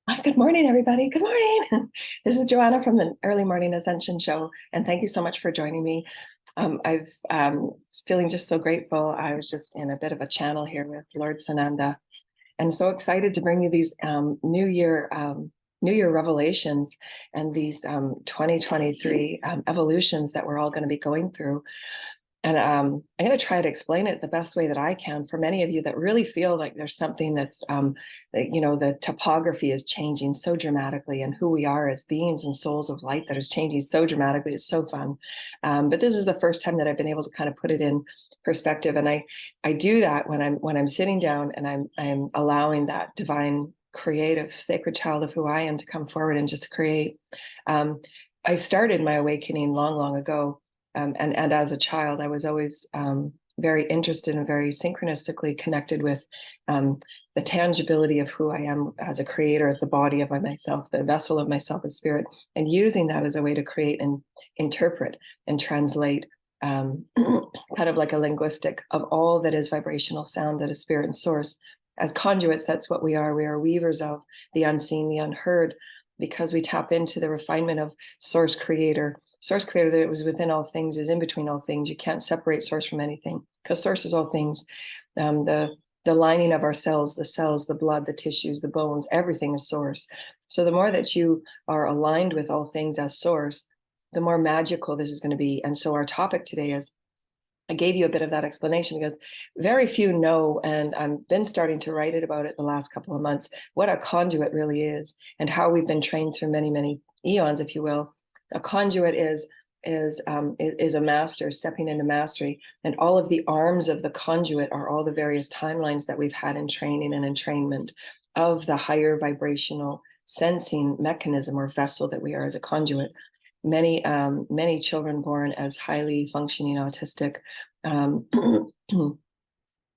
Hi, good morning, everybody. Good morning. This is Joanna from the Early Morning Ascension Show, and thank you so much for joining me. I've feeling just so grateful. I was just in a bit of a channel here with Lord Sananda, and so excited to bring you these New Year revelations and these 2023 evolutions that we're all going to be going through. And I'm going to try to explain it the best way that I can for many of you that really feel like there's something that's, the topography is changing so dramatically, and who we are as beings and souls of light that is changing so dramatically. It's so fun. But this is the first time that I've been able to kind of put it in perspective. And I do that when I'm sitting down and I'm allowing that divine, creative, sacred child of who I am to come forward and just create. I started my awakening long, long ago. And as a child, I was always very interested and very synchronistically connected with the tangibility of who I am as a creator, as the body of myself, the vessel of myself as spirit, and using that as a way to create and interpret and translate kind of like a linguistic of all that is vibrational sound, that is spirit and source. As conduits, that's what we are. We are weavers of the unseen, the unheard, because we tap into the refinement of source creator. Source creator, that it was within all things, is in between all things. You can't separate source from anything, because source is all things. The lining of our cells, the blood, the tissues, the bones, everything is source. So the more that you are aligned with all things as source, the more magical this is going to be. And so our topic today is, I gave you a bit of that explanation because very few know, and I've been starting to write about it the last couple of months, what a conduit really is and how we've been trained through many, many eons, if you will. A conduit is a master stepping into mastery, and all of the arms of the conduit are all the various timelines that we've had in training and entrainment of the higher vibrational sensing mechanism or vessel that we are as a conduit. Many children born as highly functioning autistic,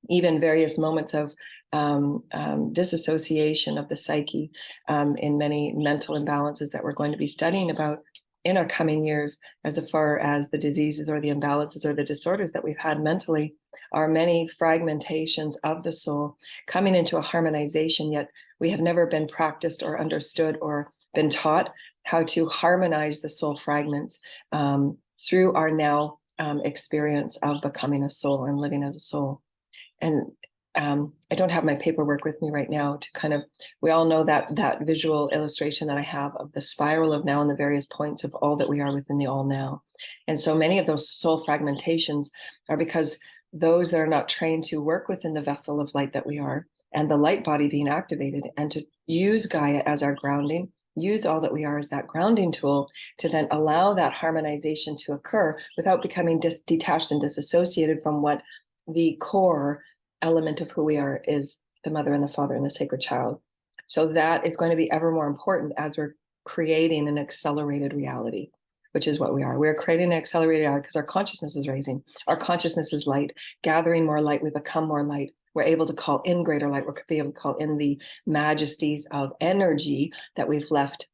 even various moments of disassociation of the psyche, in many mental imbalances that we're going to be studying about in our coming years, as far as the diseases or the imbalances or the disorders that we've had mentally, are many fragmentations of the soul coming into a harmonization, yet we have never been practiced or understood or been taught how to harmonize the soul fragments through our now experience of becoming a soul and living as a soul. And I don't have my paperwork with me right now to kind of, we all know that visual illustration that I have of the spiral of now and the various points of all that we are within the all now. And so many of those soul fragmentations are because those that are not trained to work within the vessel of light that we are, and the light body being activated, and to use Gaia as our grounding, use all that we are as that grounding tool to then allow that harmonization to occur without becoming detached and disassociated from what the core element of who we are is, the mother and the father and the sacred child. So that is going to be ever more important as we're creating an accelerated reality, which is what we are. We're creating an accelerated reality because our consciousness is raising. Our consciousness is light, gathering more light. We become more light. We're able to call in greater light. We're able to call in the majesties of energy that we've left.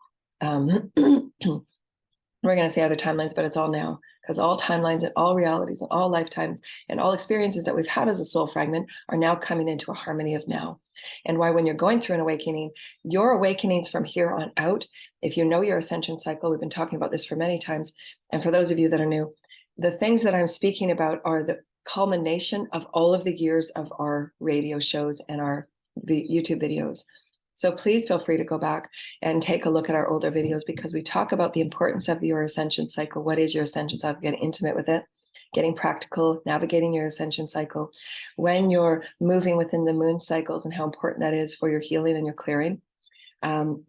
We're going to say other timelines, but it's all now, because all timelines and all realities and all lifetimes and all experiences that we've had as a soul fragment are now coming into a harmony of now. And why, when you're going through an awakening, your awakenings from here on out, if you know your ascension cycle, we've been talking about this for many times, and for those of you that are new, the things that I'm speaking about are the culmination of all of the years of our radio shows and our YouTube videos. So please feel free to go back and take a look at our older videos, because we talk about the importance of your ascension cycle. What is your ascension cycle? Getting intimate with it, getting practical, navigating your ascension cycle. When you're moving within the moon cycles and how important that is for your healing and your clearing. And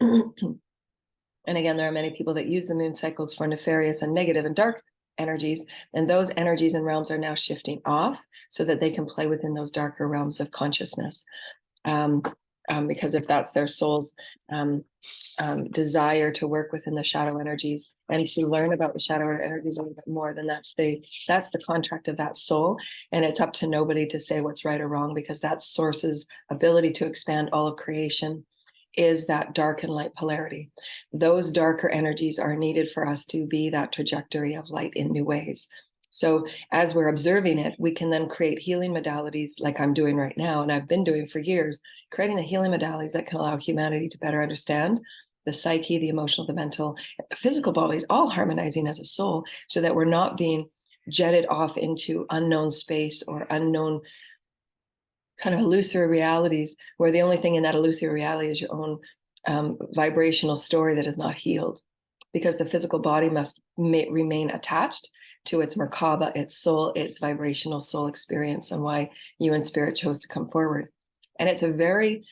again, there are many people that use the moon cycles for nefarious and negative and dark energies. And those energies and realms are now shifting off so that they can play within those darker realms of consciousness. Because if that's their soul's desire to work within the shadow energies and to learn about the shadow energies a little bit more, then that's the contract of that soul. And it's up to nobody to say what's right or wrong, because that source's ability to expand all of creation is that dark and light polarity. Those darker energies are needed for us to be that trajectory of light in new ways. So as we're observing it, we can then create healing modalities like I'm doing right now, and I've been doing for years, creating the healing modalities that can allow humanity to better understand the psyche, the emotional, the mental, the physical bodies, all harmonizing as a soul, so that we're not being jetted off into unknown space or unknown kind of illusory realities, where the only thing in that illusory reality is your own vibrational story that is not healed, because the physical body must remain attached to its Merkaba, its soul, its vibrational soul experience, and why you and spirit chose to come forward. And it's a very,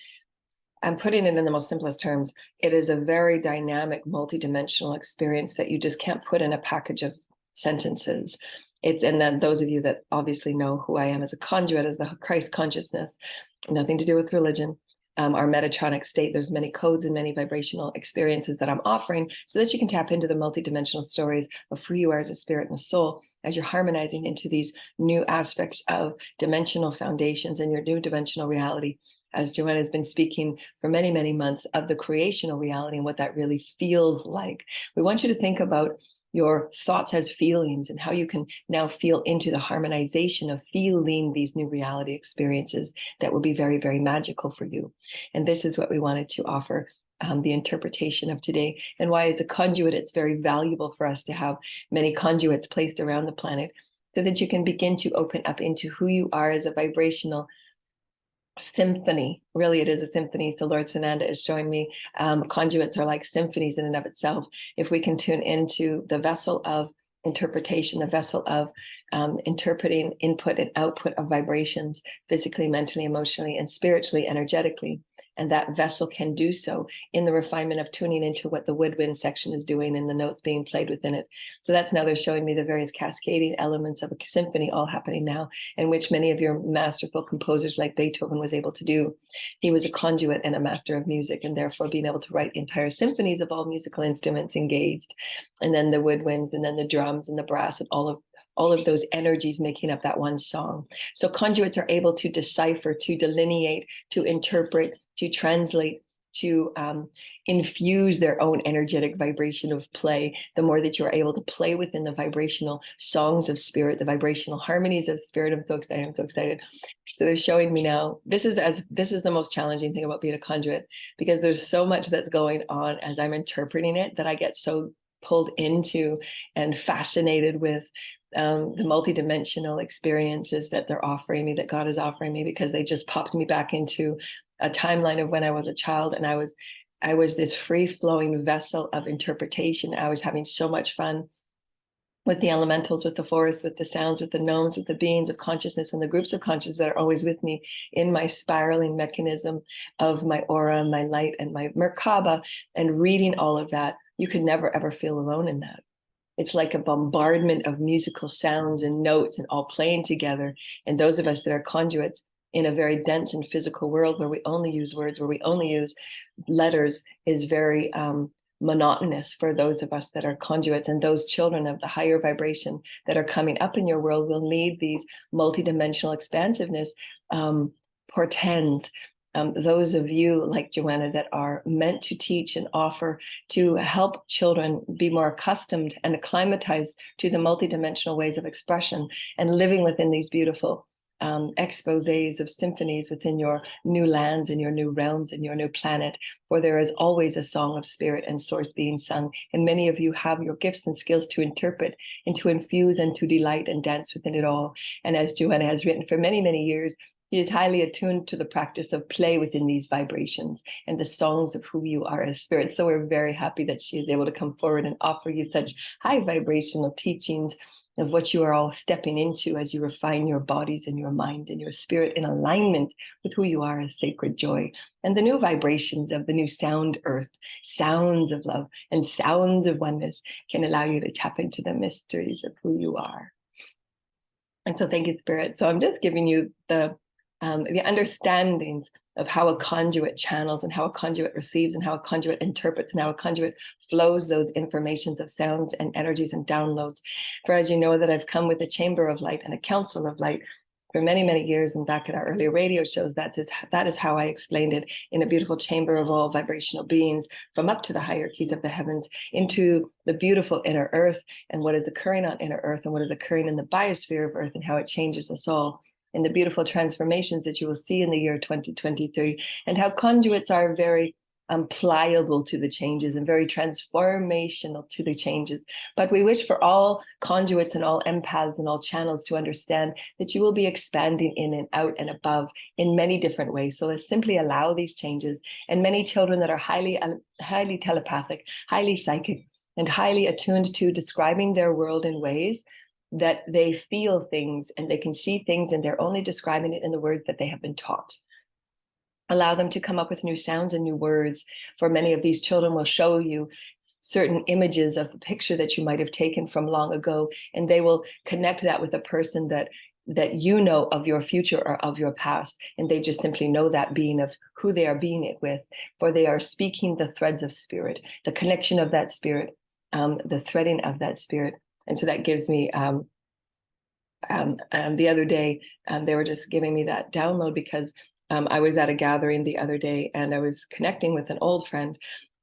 I'm putting it in the most simplest terms, it is a very dynamic, multidimensional experience that you just can't put in a package of sentences. And then those of you that obviously know who I am as a conduit, as the Christ consciousness, nothing to do with religion, our Metatronic state, there's many codes and many vibrational experiences that I'm offering so that you can tap into the multidimensional stories of who you are as a spirit and a soul, as you're harmonizing into these new aspects of dimensional foundations and your new dimensional reality. As Joanna has been speaking for many, many months of the creational reality and what that really feels like. We want you to think about your thoughts as feelings and how you can now feel into the harmonization of feeling these new reality experiences that will be very, very magical for you. And this is what we wanted to offer the interpretation of today, and why as a conduit, it's very valuable for us to have many conduits placed around the planet so that you can begin to open up into who you are as a vibrational symphony. Really, it is a symphony. So Lord Sananda is showing me conduits are like symphonies in and of itself. If we can tune into the vessel of interpretation, the vessel of interpreting input and output of vibrations, physically, mentally, emotionally, and spiritually, energetically. And that vessel can do so in the refinement of tuning into what the woodwind section is doing and the notes being played within it. So that's now they're showing me the various cascading elements of a symphony all happening now, in which many of your masterful composers like Beethoven was able to do. He was a conduit and a master of music, and therefore being able to write entire symphonies of all musical instruments engaged, and then the woodwinds, and then the drums and the brass, and all of those energies making up that one song. So conduits are able to decipher, to delineate, to interpret, to translate, to infuse their own energetic vibration of play. The more that you are able to play within the vibrational songs of spirit, the vibrational harmonies of spirit. I'm so excited. I'm so excited. So they're showing me now, this is the most challenging thing about being a conduit, because there's so much that's going on as I'm interpreting it that I get so pulled into and fascinated with the multidimensional experiences that they're offering me, that God is offering me, because they just popped me back into a timeline of when I was a child, and I was this free-flowing vessel of interpretation. I was having so much fun with the elementals, with the forest, with the sounds, with the gnomes, with the beings of consciousness and the groups of consciousness that are always with me in my spiraling mechanism of my aura, my light, and my Merkaba, and reading all of that. You could never, ever feel alone in that. It's like a bombardment of musical sounds and notes and all playing together. And those of us that are conduits in a very dense and physical world where we only use words, where we only use letters, is very monotonous for those of us that are conduits. And those children of the higher vibration that are coming up in your world will need these multidimensional expansiveness portends. Those of you like Joanna that are meant to teach and offer to help children be more accustomed and acclimatized to the multidimensional ways of expression and living within these beautiful exposés of symphonies within your new lands and your new realms and your new planet, for there is always a song of spirit and source being sung, and many of you have your gifts and skills to interpret and to infuse and to delight and dance within it all. And as Joanna has written for many, many years, she is highly attuned to the practice of play within these vibrations and the songs of who you are as spirit. So we're very happy that she is able to come forward and offer you such high vibrational teachings of what you are all stepping into as you refine your bodies and your mind and your spirit in alignment with who you are as sacred joy, and the new vibrations of the new sound earth, sounds of love and sounds of oneness can allow you to tap into the mysteries of who you are. And so thank you, Spirit. So I'm just giving you the understandings of how a conduit channels and how a conduit receives and how a conduit interprets and how a conduit flows those informations of sounds and energies and downloads. For as you know that I've come with a chamber of light and a council of light for many, many years, and back in our earlier radio shows, that is how I explained it, in a beautiful chamber of all vibrational beings, from up to the hierarchies of the heavens, into the beautiful inner earth, and what is occurring on inner earth, and what is occurring in the biosphere of earth, and how it changes us all, and the beautiful transformations that you will see in the year 2023, and how conduits are very pliable to the changes and very transformational to the changes. But we wish for all conduits and all empaths and all channels to understand that you will be expanding in and out and above in many different ways. So let's simply allow these changes. And many children that are highly telepathic, highly psychic, and highly attuned to describing their world in ways that they feel things and they can see things, and they're only describing it in the words that they have been taught. Allow them to come up with new sounds and new words. For many of these children will show you certain images of a picture that you might have taken from long ago, and they will connect that with a person that you know of your future or of your past, and they just simply know that being of who they are being it with, for they are speaking the threads of spirit, the connection of that spirit, the threading of that spirit. And so that gives me the other day, they were just giving me that download, because I was at a gathering the other day, and I was connecting with an old friend,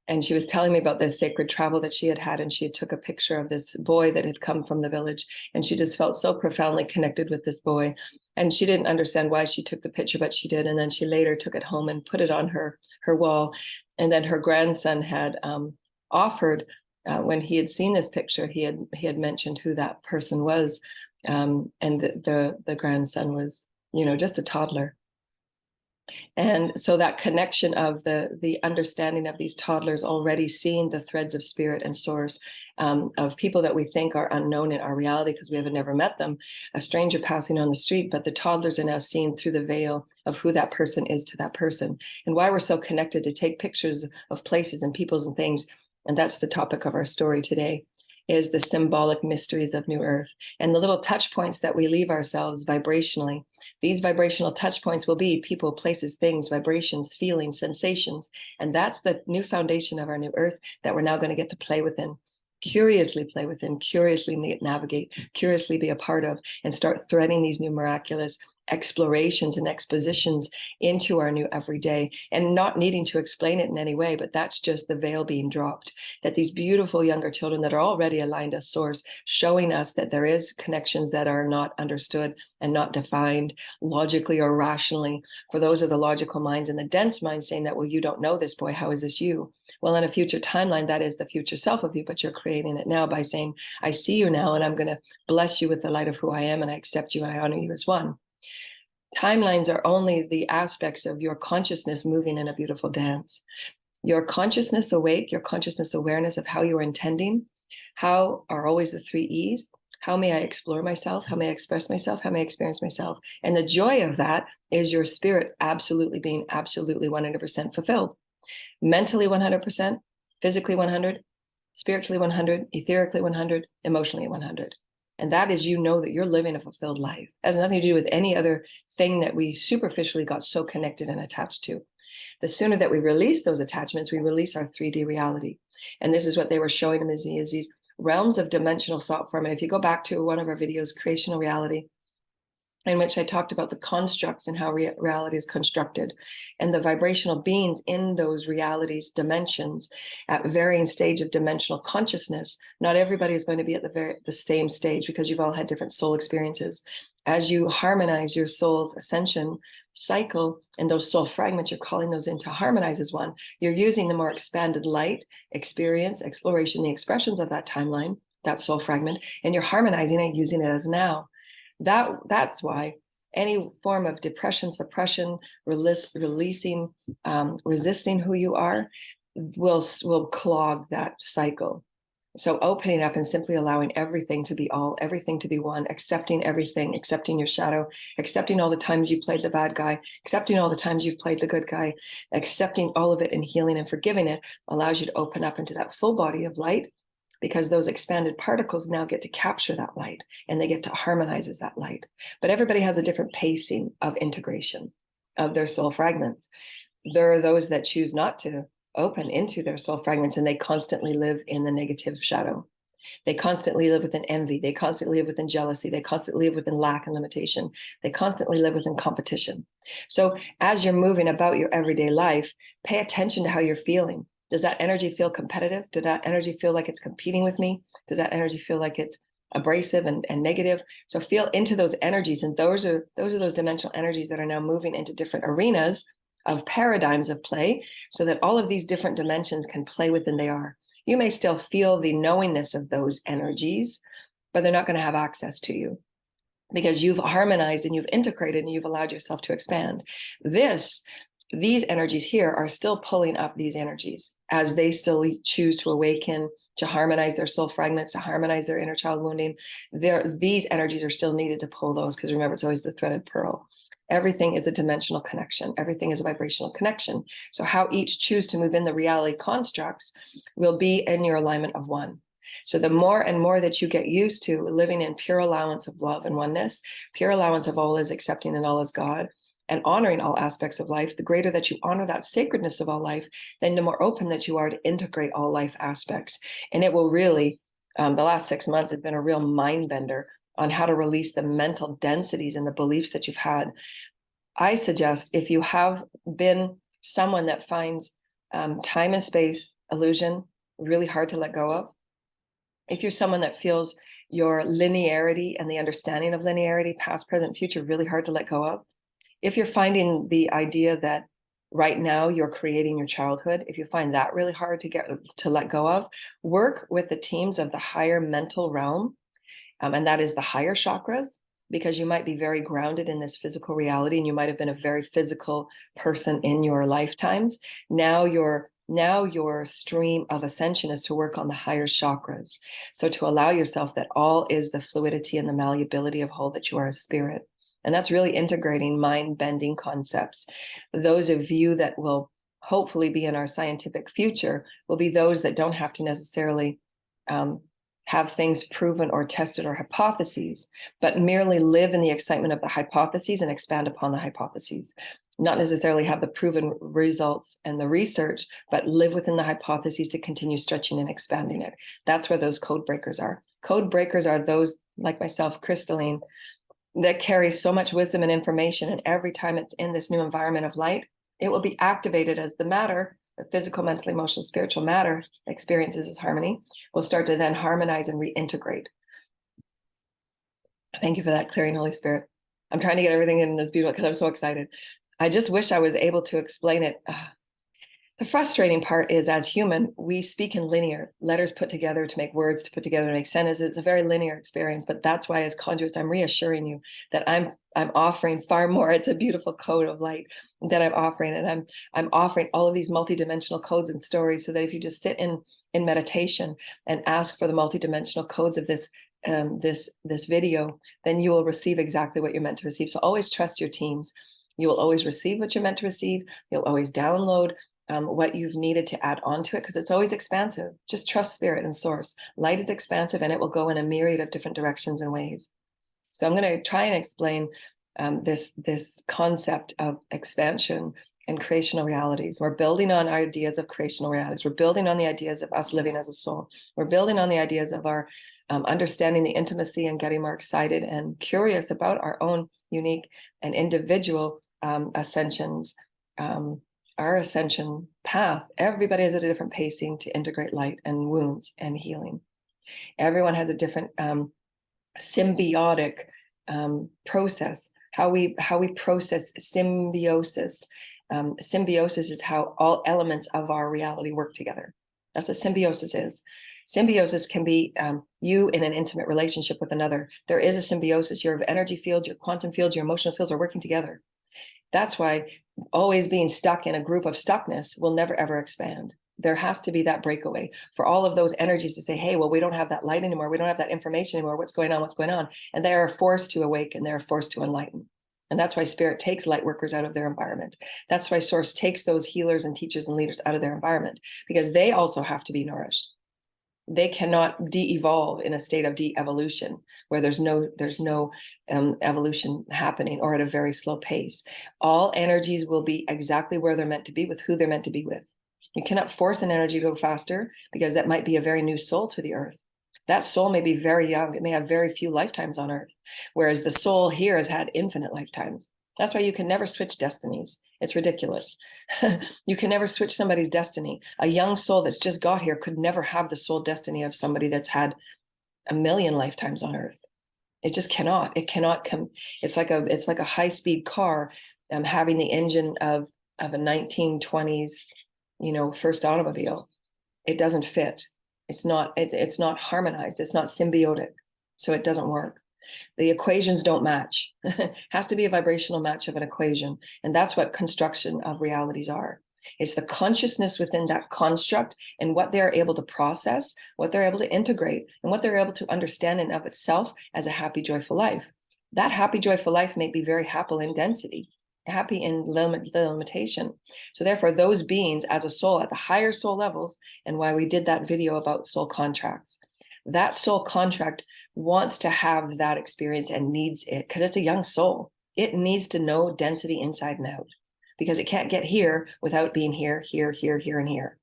and she was telling me about this sacred travel that she had had, and she had took a picture of this boy that had come from the village, and she just felt so profoundly connected with this boy, and she didn't understand why she took the picture, but she did. And then she later took it home and put it on her wall, and then her grandson had offered, when he had seen this picture, he had mentioned who that person was, and the grandson was, just a toddler. And so that connection of the understanding of these toddlers already seeing the threads of spirit and source, of people that we think are unknown in our reality because we have never met them, a stranger passing on the street, but the toddlers are now seeing through the veil of who that person is to that person, and why we're so connected to take pictures of places and peoples and things. And that's the topic of our story today, is the symbolic mysteries of New Earth, and the little touch points that we leave ourselves vibrationally. These vibrational touch points will be people, places, things, vibrations, feelings, sensations. And that's the new foundation of our New Earth that we're now going to get to play within, curiously play within, curiously navigate, curiously be a part of, and start threading these new miraculous explorations and expositions into our new everyday, and not needing to explain it in any way, but that's just the veil being dropped, that these beautiful younger children that are already aligned as source, showing us that there is connections that are not understood and not defined logically or rationally. For those are the logical minds and the dense minds saying that, well, you don't know this, boy, how is this you? Well, in a future timeline, that is the future self of you, but you're creating it now by saying, I see you now, and I'm going to bless you with the light of who I am, and I accept you and I honor you as one. Timelines are only the aspects of your consciousness moving in a beautiful dance. Your consciousness awake, your consciousness awareness of how you're intending, how are always the 3 E's. How may I explore myself? How may I express myself? How may I experience myself? And the joy of that is your spirit absolutely being absolutely 100% fulfilled. Mentally 100%, physically 100, spiritually 100, etherically 100, emotionally 100. And that is, that you're living a fulfilled life. It has nothing to do with any other thing that we superficially got so connected and attached to. The sooner that we release those attachments, we release our 3D reality. And this is what they were showing them, is these realms of dimensional thought form. And if you go back to one of our videos, Creational Reality, in which I talked about the constructs and how reality is constructed, and the vibrational beings in those realities, dimensions, at varying stage of dimensional consciousness. Not everybody is going to be at the same stage, because you've all had different soul experiences. As you harmonize your soul's ascension cycle, and those soul fragments, you're calling those in to harmonize as one. You're using the more expanded light, experience, exploration, the expressions of that timeline, that soul fragment, and you're harmonizing it, using it as now. That's why any form of depression, suppression, releasing, resisting who you are will clog that cycle. So opening up and simply allowing everything to be all, everything to be one, accepting everything, accepting your shadow, accepting all the times you played the bad guy, accepting all the times you've played the good guy, accepting all of it and healing and forgiving it allows you to open up into that full body of light, because those expanded particles now get to capture that light and they get to harmonize as that light. But everybody has a different pacing of integration of their soul fragments. There are those that choose not to open into their soul fragments, and they constantly live in the negative shadow. They constantly live within envy. They constantly live within jealousy. They constantly live within lack and limitation. They constantly live within competition. So as you're moving about your everyday life, pay attention to how you're feeling. Does that energy feel competitive? Does that energy feel like it's competing with me? Does that energy feel like it's abrasive and negative? So feel into those energies. And those are those dimensional energies that are now moving into different arenas of paradigms of play, so that all of these different dimensions can play within they are. You may still feel the knowingness of those energies, but they're not going to have access to you because you've harmonized and you've integrated and you've allowed yourself to expand. These energies here are still pulling up these energies as they still choose to awaken, to harmonize their soul fragments, to harmonize their inner child wounding. These energies are still needed to pull those, because remember, it's always the threaded pearl. Everything is a dimensional connection. Everything is a vibrational connection. So how each choose to move in the reality constructs will be in your alignment of one. So the more and more that you get used to living in pure allowance of love and oneness, pure allowance of all is accepting and all is God, and honoring all aspects of life, the greater that you honor that sacredness of all life, then the more open that you are to integrate all life aspects. And it will really, the last 6 months have been a real mind bender on how to release the mental densities and the beliefs that you've had. I suggest, if you have been someone that finds time and space illusion really hard to let go of, if you're someone that feels your linearity and the understanding of linearity, past, present, future, really hard to let go of, if you're finding the idea that right now you're creating your childhood, if you find that really hard to let go of, work with the teams of the higher mental realm, and that is the higher chakras, because you might be very grounded in this physical reality and you might have been a very physical person in your lifetimes. Now your stream of ascension is to work on the higher chakras. So to allow yourself that all is the fluidity and the malleability of whole, that you are a spirit. And that's really integrating mind-bending concepts. Those of you that will hopefully be in our scientific future will be those that don't have to necessarily have things proven or tested or hypotheses, but merely live in the excitement of the hypotheses and expand upon the hypotheses. Not necessarily have the proven results and the research, but live within the hypotheses to continue stretching and expanding it. That's where those code breakers are. Code breakers are those, like myself, crystalline, that carries so much wisdom and information, and every time it's in this new environment of light, it will be activated as the matter, the physical, mental, emotional, spiritual matter experiences as harmony, will start to then harmonize and reintegrate. Thank you for that clearing, Holy Spirit. I'm trying to get everything in this beautiful, because I'm so excited. I just wish I was able to explain it. The frustrating part is, as human, we speak in linear letters put together to make words, to put together to make sentences. It's a very linear experience, but that's why, as conduits, I'm reassuring you that I'm offering far more. It's a beautiful code of light that I'm offering, and I'm offering all of these multidimensional codes and stories, so that if you just sit in meditation and ask for the multidimensional codes of this video, then you will receive exactly what you're meant to receive. So always trust your teams. You will always receive what you're meant to receive. You'll always download what you've needed to add on to it, because it's always expansive. Just trust spirit and source. Light is expansive, and it will go in a myriad of different directions and ways. So I'm going to try and explain this concept of expansion and creational realities. We're building on our ideas of creational realities. We're building on the ideas of us living as a soul. We're building on the ideas of our understanding the intimacy and getting more excited and curious about our own unique and individual ascensions. Our ascension path, everybody has a different pacing to integrate light and wounds and healing. Everyone has a different symbiotic process, how we process symbiosis. Symbiosis is how all elements of our reality work together. That's what symbiosis is. Symbiosis can be you in an intimate relationship with another. There is a symbiosis. Your energy fields, your quantum fields, your emotional fields are working together. That's why always being stuck in a group of stuckness will never, ever expand. There has to be that breakaway for all of those energies to say, hey, well, we don't have that light anymore. We don't have that information anymore. What's going on? What's going on? And they are forced to awaken. They're forced to enlighten. And that's why spirit takes light workers out of their environment. That's why source takes those healers and teachers and leaders out of their environment, because they also have to be nourished. They cannot de-evolve in a state of de-evolution where there's no evolution happening, or at a very slow pace. All energies will be exactly where they're meant to be, with who they're meant to be with. You cannot force an energy to go faster, because that might be a very new soul to the earth. That soul may be very young. It may have very few lifetimes on earth, whereas the soul here has had infinite lifetimes. That's why you can never switch destinies. It's ridiculous. You can never switch somebody's destiny. A young soul that's just got here could never have the soul destiny of somebody that's had a million lifetimes on earth. It just cannot. It cannot come. It's like a high-speed car having the engine of a 1920s, first automobile. It doesn't fit. It's not harmonized. It's not symbiotic. So it doesn't work. The equations don't match. Has to be a vibrational match of an equation. And that's what construction of realities are. It's the consciousness within that construct and what they're able to process, what they're able to integrate, and what they're able to understand in of itself as a happy, joyful life. That happy, joyful life may be very happy in density, happy in limitation. So therefore, those beings as a soul at the higher soul levels, and why we did that video about soul contracts, that soul contract wants to have that experience and needs it because it's a young soul. It needs to know density inside and out because it can't get here without being here, here, here, here, and here.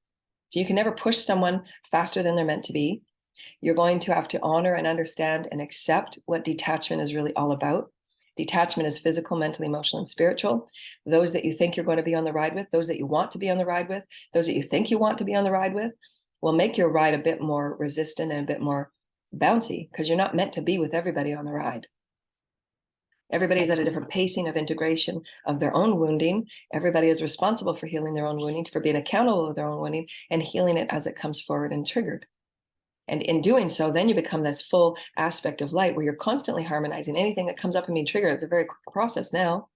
So you can never push someone faster than they're meant to be. You're going to have to honor and understand and accept what detachment is really all about. Detachment is physical, mental, emotional, and spiritual. Those that you think you're going to be on the ride with, those that you want to be on the ride with, those that you think you want to be on the ride with, will make your ride a bit more resistant and a bit more bouncy because you're not meant to be with everybody on the ride. Everybody's at a different pacing of integration of their own wounding. Everybody is responsible for healing their own wounding, for being accountable of their own wounding and healing it as it comes forward and triggered. And in doing so, then you become this full aspect of light where you're constantly harmonizing. Anything that comes up and being triggered is a very quick process now.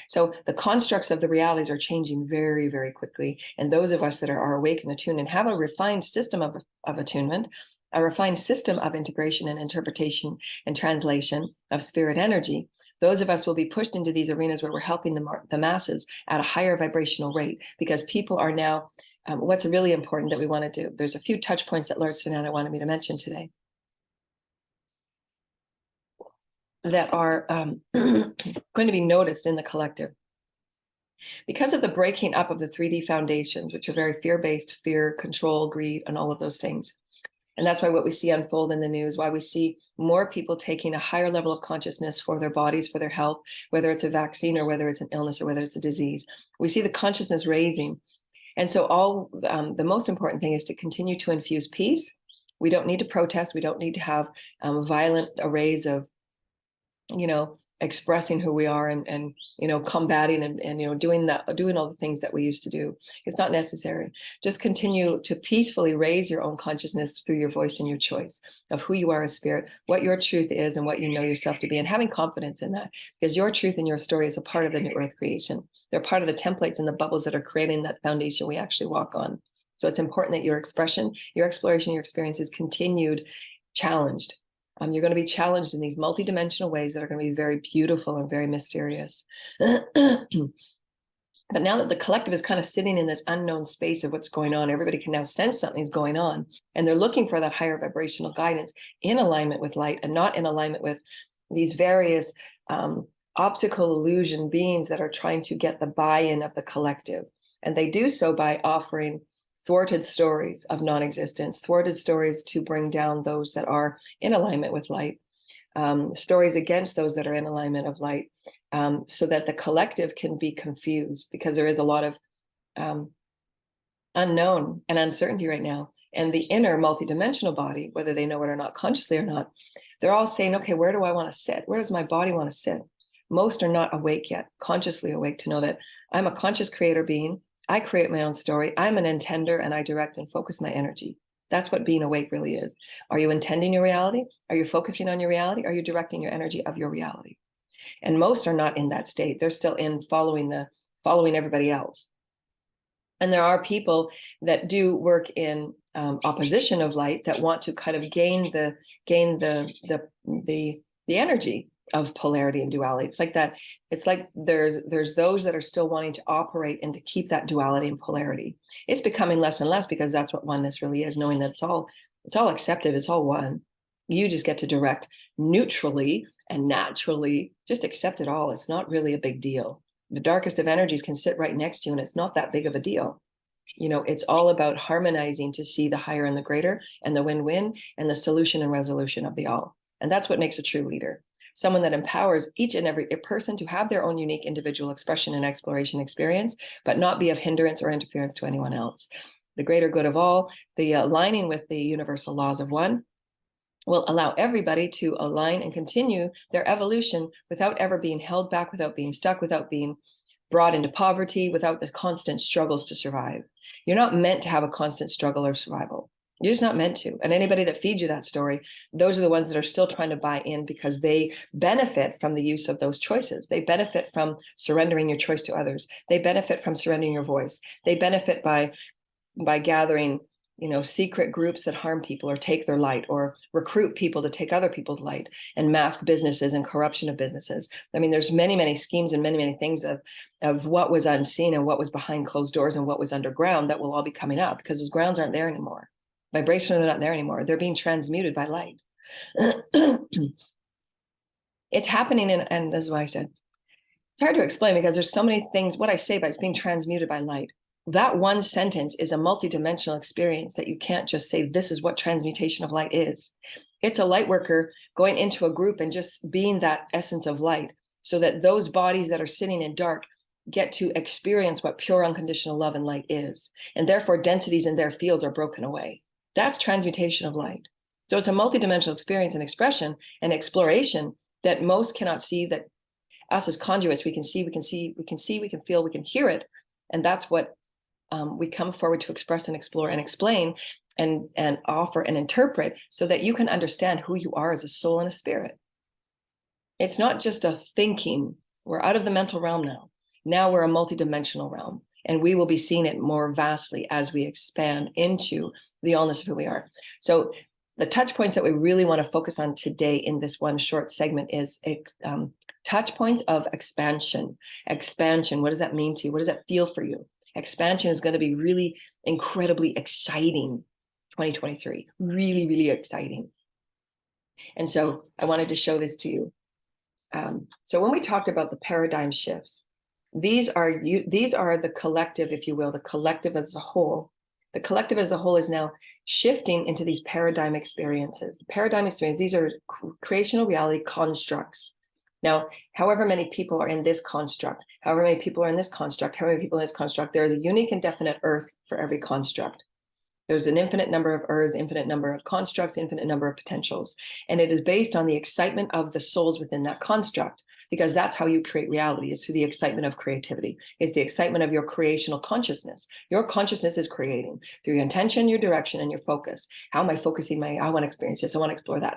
So the constructs of the realities are changing very, very quickly. And those of us that are awake and attuned and have a refined system of attunement, a refined system of integration and interpretation and translation of spirit energy, those of us will be pushed into these arenas where we're helping the masses at a higher vibrational rate because people are now, what's really important that we want to do. There's a few touch points that Lord Sananda wanted me to mention today that are going to be noticed in the collective. Because of the breaking up of the 3D foundations, which are very fear-based, fear, control, greed, and all of those things. And that's why what we see unfold in the news, why we see more people taking a higher level of consciousness for their bodies, for their health, whether it's a vaccine or whether it's an illness or whether it's a disease. We see the consciousness raising. And so the most important thing is to continue to infuse peace. We don't need to protest. We don't need to have violent arrays of, expressing who we are and combating and doing all the things that we used to do. It's not necessary. Just continue to peacefully raise your own consciousness through your voice and your choice of who you are as spirit, what your truth is and what you know yourself to be, and having confidence in that, because your truth and your story is a part of the new earth creation. They're part of the templates and the bubbles that are creating that foundation we actually walk on. So it's important that your expression, your exploration, your experience is continued, challenged. You're going to be challenged in these multidimensional ways that are going to be very beautiful and very mysterious. But now that the collective is kind of sitting in this unknown space of what's going on, everybody can now sense something's going on. And they're looking for that higher vibrational guidance in alignment with light and not in alignment with these various optical illusion beings that are trying to get the buy-in of the collective. And they do so by offering thwarted stories of non-existence, thwarted stories to bring down those that are in alignment with light, stories against those that are in alignment of light, so that the collective can be confused because there is a lot of unknown and uncertainty right now. And the inner multidimensional body, whether they know it or not, consciously or not, they're all saying, okay, where do I want to sit? Where does my body want to sit? Most are not awake yet, consciously awake to know that I'm a conscious creator being. I create my own story. I'm an intender and I direct and focus my energy. That's what being awake really is. Are you intending your reality? Are you focusing on your reality? Are you directing your energy of your reality? And most are not in that state. They're still in following everybody else. And there are people that do work in opposition of light that want to kind of gain the energy of polarity and duality. It's like that. It's like there's those that are still wanting to operate and to keep that duality and polarity. It's becoming less and less because that's what oneness really is, knowing that it's all accepted, it's all one. You just get to direct neutrally and naturally, just accept it all. It's not really a big deal. The darkest of energies can sit right next to you and it's not that big of a deal. It's all about harmonizing to see the higher and the greater and the win-win and the solution and resolution of the all. And that's what makes a true leader. Someone that empowers each and every person to have their own unique individual expression and exploration experience, but not be of hindrance or interference to anyone else. The greater good of all, the aligning with the universal laws of one, will allow everybody to align and continue their evolution without ever being held back, without being stuck, without being brought into poverty, without the constant struggles to survive. You're not meant to have a constant struggle or survival. You're just not meant to. And anybody that feeds you that story, those are the ones that are still trying to buy in because they benefit from the use of those choices. They benefit from surrendering your choice to others. They benefit from surrendering your voice. They benefit by gathering, secret groups that harm people or take their light, or recruit people to take other people's light, and mask businesses and corruption of businesses. I mean, there's many, many schemes and many, many things of what was unseen and what was behind closed doors and what was underground that will all be coming up, because those grounds aren't there anymore. Vibrationally, they're not there anymore. They're being transmuted by light. It's happening, and this is why I said it's hard to explain, because there's so many things. What I say about it's being transmuted by light. That one sentence is a multidimensional experience that you can't just say, this is what transmutation of light is. It's a light worker going into a group and just being that essence of light, so that those bodies that are sitting in dark get to experience what pure unconditional love and light is. And therefore densities in their fields are broken away. That's transmutation of light. So it's a multidimensional experience and expression and exploration that most cannot see, that us as conduits, we can see, we can feel, we can hear it. And that's what we come forward to express and explore and explain and offer and interpret, so that you can understand who you are as a soul and a spirit. It's not just a thinking. We're out of the mental realm now. Now we're a multidimensional realm, and we will be seeing it more vastly as we expand into the allness of who we are. So the touch points that we really want to focus on today in this one short segment is touch points of expansion. Expansion, what does that mean to you? What does that feel for you? Expansion is going to be really incredibly exciting, 2023, really, really exciting. And so I wanted to show this to you. So when we talked about the paradigm shifts, these are the collective, if you will, the collective as a whole. The collective as a whole is now shifting into these paradigm experiences. The paradigm experience, these are creational reality constructs. Now, however many people are in this construct, however many people are in this construct, however many people in this construct, there is a unique and definite earth for every construct. There's an infinite number of earths, infinite number of constructs, infinite number of potentials. And it is based on the excitement of the souls within that construct, because that's how you create reality, is through the excitement of creativity, is the excitement of your creational consciousness. Your consciousness is creating through your intention, your direction, and your focus. How am I focusing I want to experience this, I want to explore that,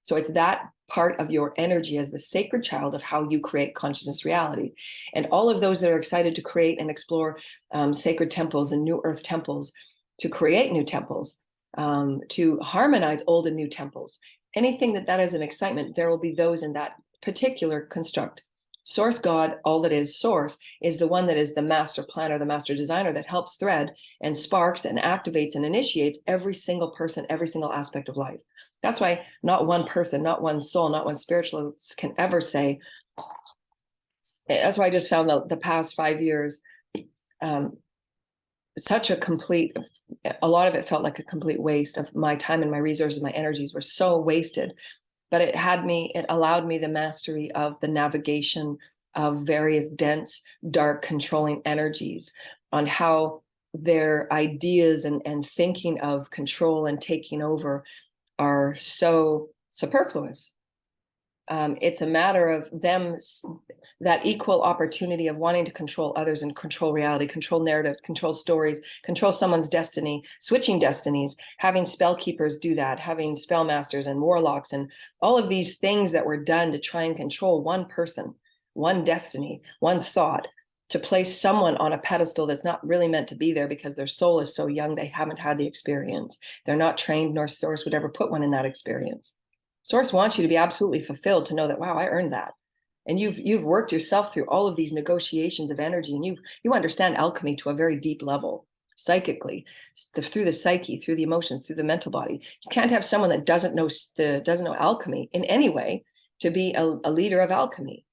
so it's that part of your energy as the sacred child of how you create consciousness reality. And all of those that are excited to create and explore sacred temples and new earth temples, to create new temples, to harmonize old and new temples, anything that is an excitement, there will be those in that particular construct. Source God, all that is source, is the one that is the master planner, the master designer, that helps thread and sparks and activates and initiates every single person, every single aspect of life. That's why not one person, not one soul, not one spiritualist can ever say. That's why I just found the past 5 years, such a lot of it felt like a complete waste of my time, and my resources, my energies were so wasted. But it allowed me the mastery of the navigation of various dense, dark, controlling energies, on how their ideas and thinking of control and taking over are so superfluous. It's a matter of them, that equal opportunity of wanting to control others and control reality, control narratives, control stories, control someone's destiny, switching destinies, having spell keepers do that, having spell masters and warlocks, and all of these things that were done to try and control one person, one destiny, one thought, to place someone on a pedestal that's not really meant to be there, because their soul is so young, they haven't had the experience. They're not trained, nor Source would ever put one in that experience. Source wants you to be absolutely fulfilled, to know that, wow, I earned that. And you've worked yourself through all of these negotiations of energy, and you understand alchemy to a very deep level, psychically, through the psyche, through the emotions, through the mental body. You can't have someone that doesn't know alchemy in any way to be a leader of alchemy.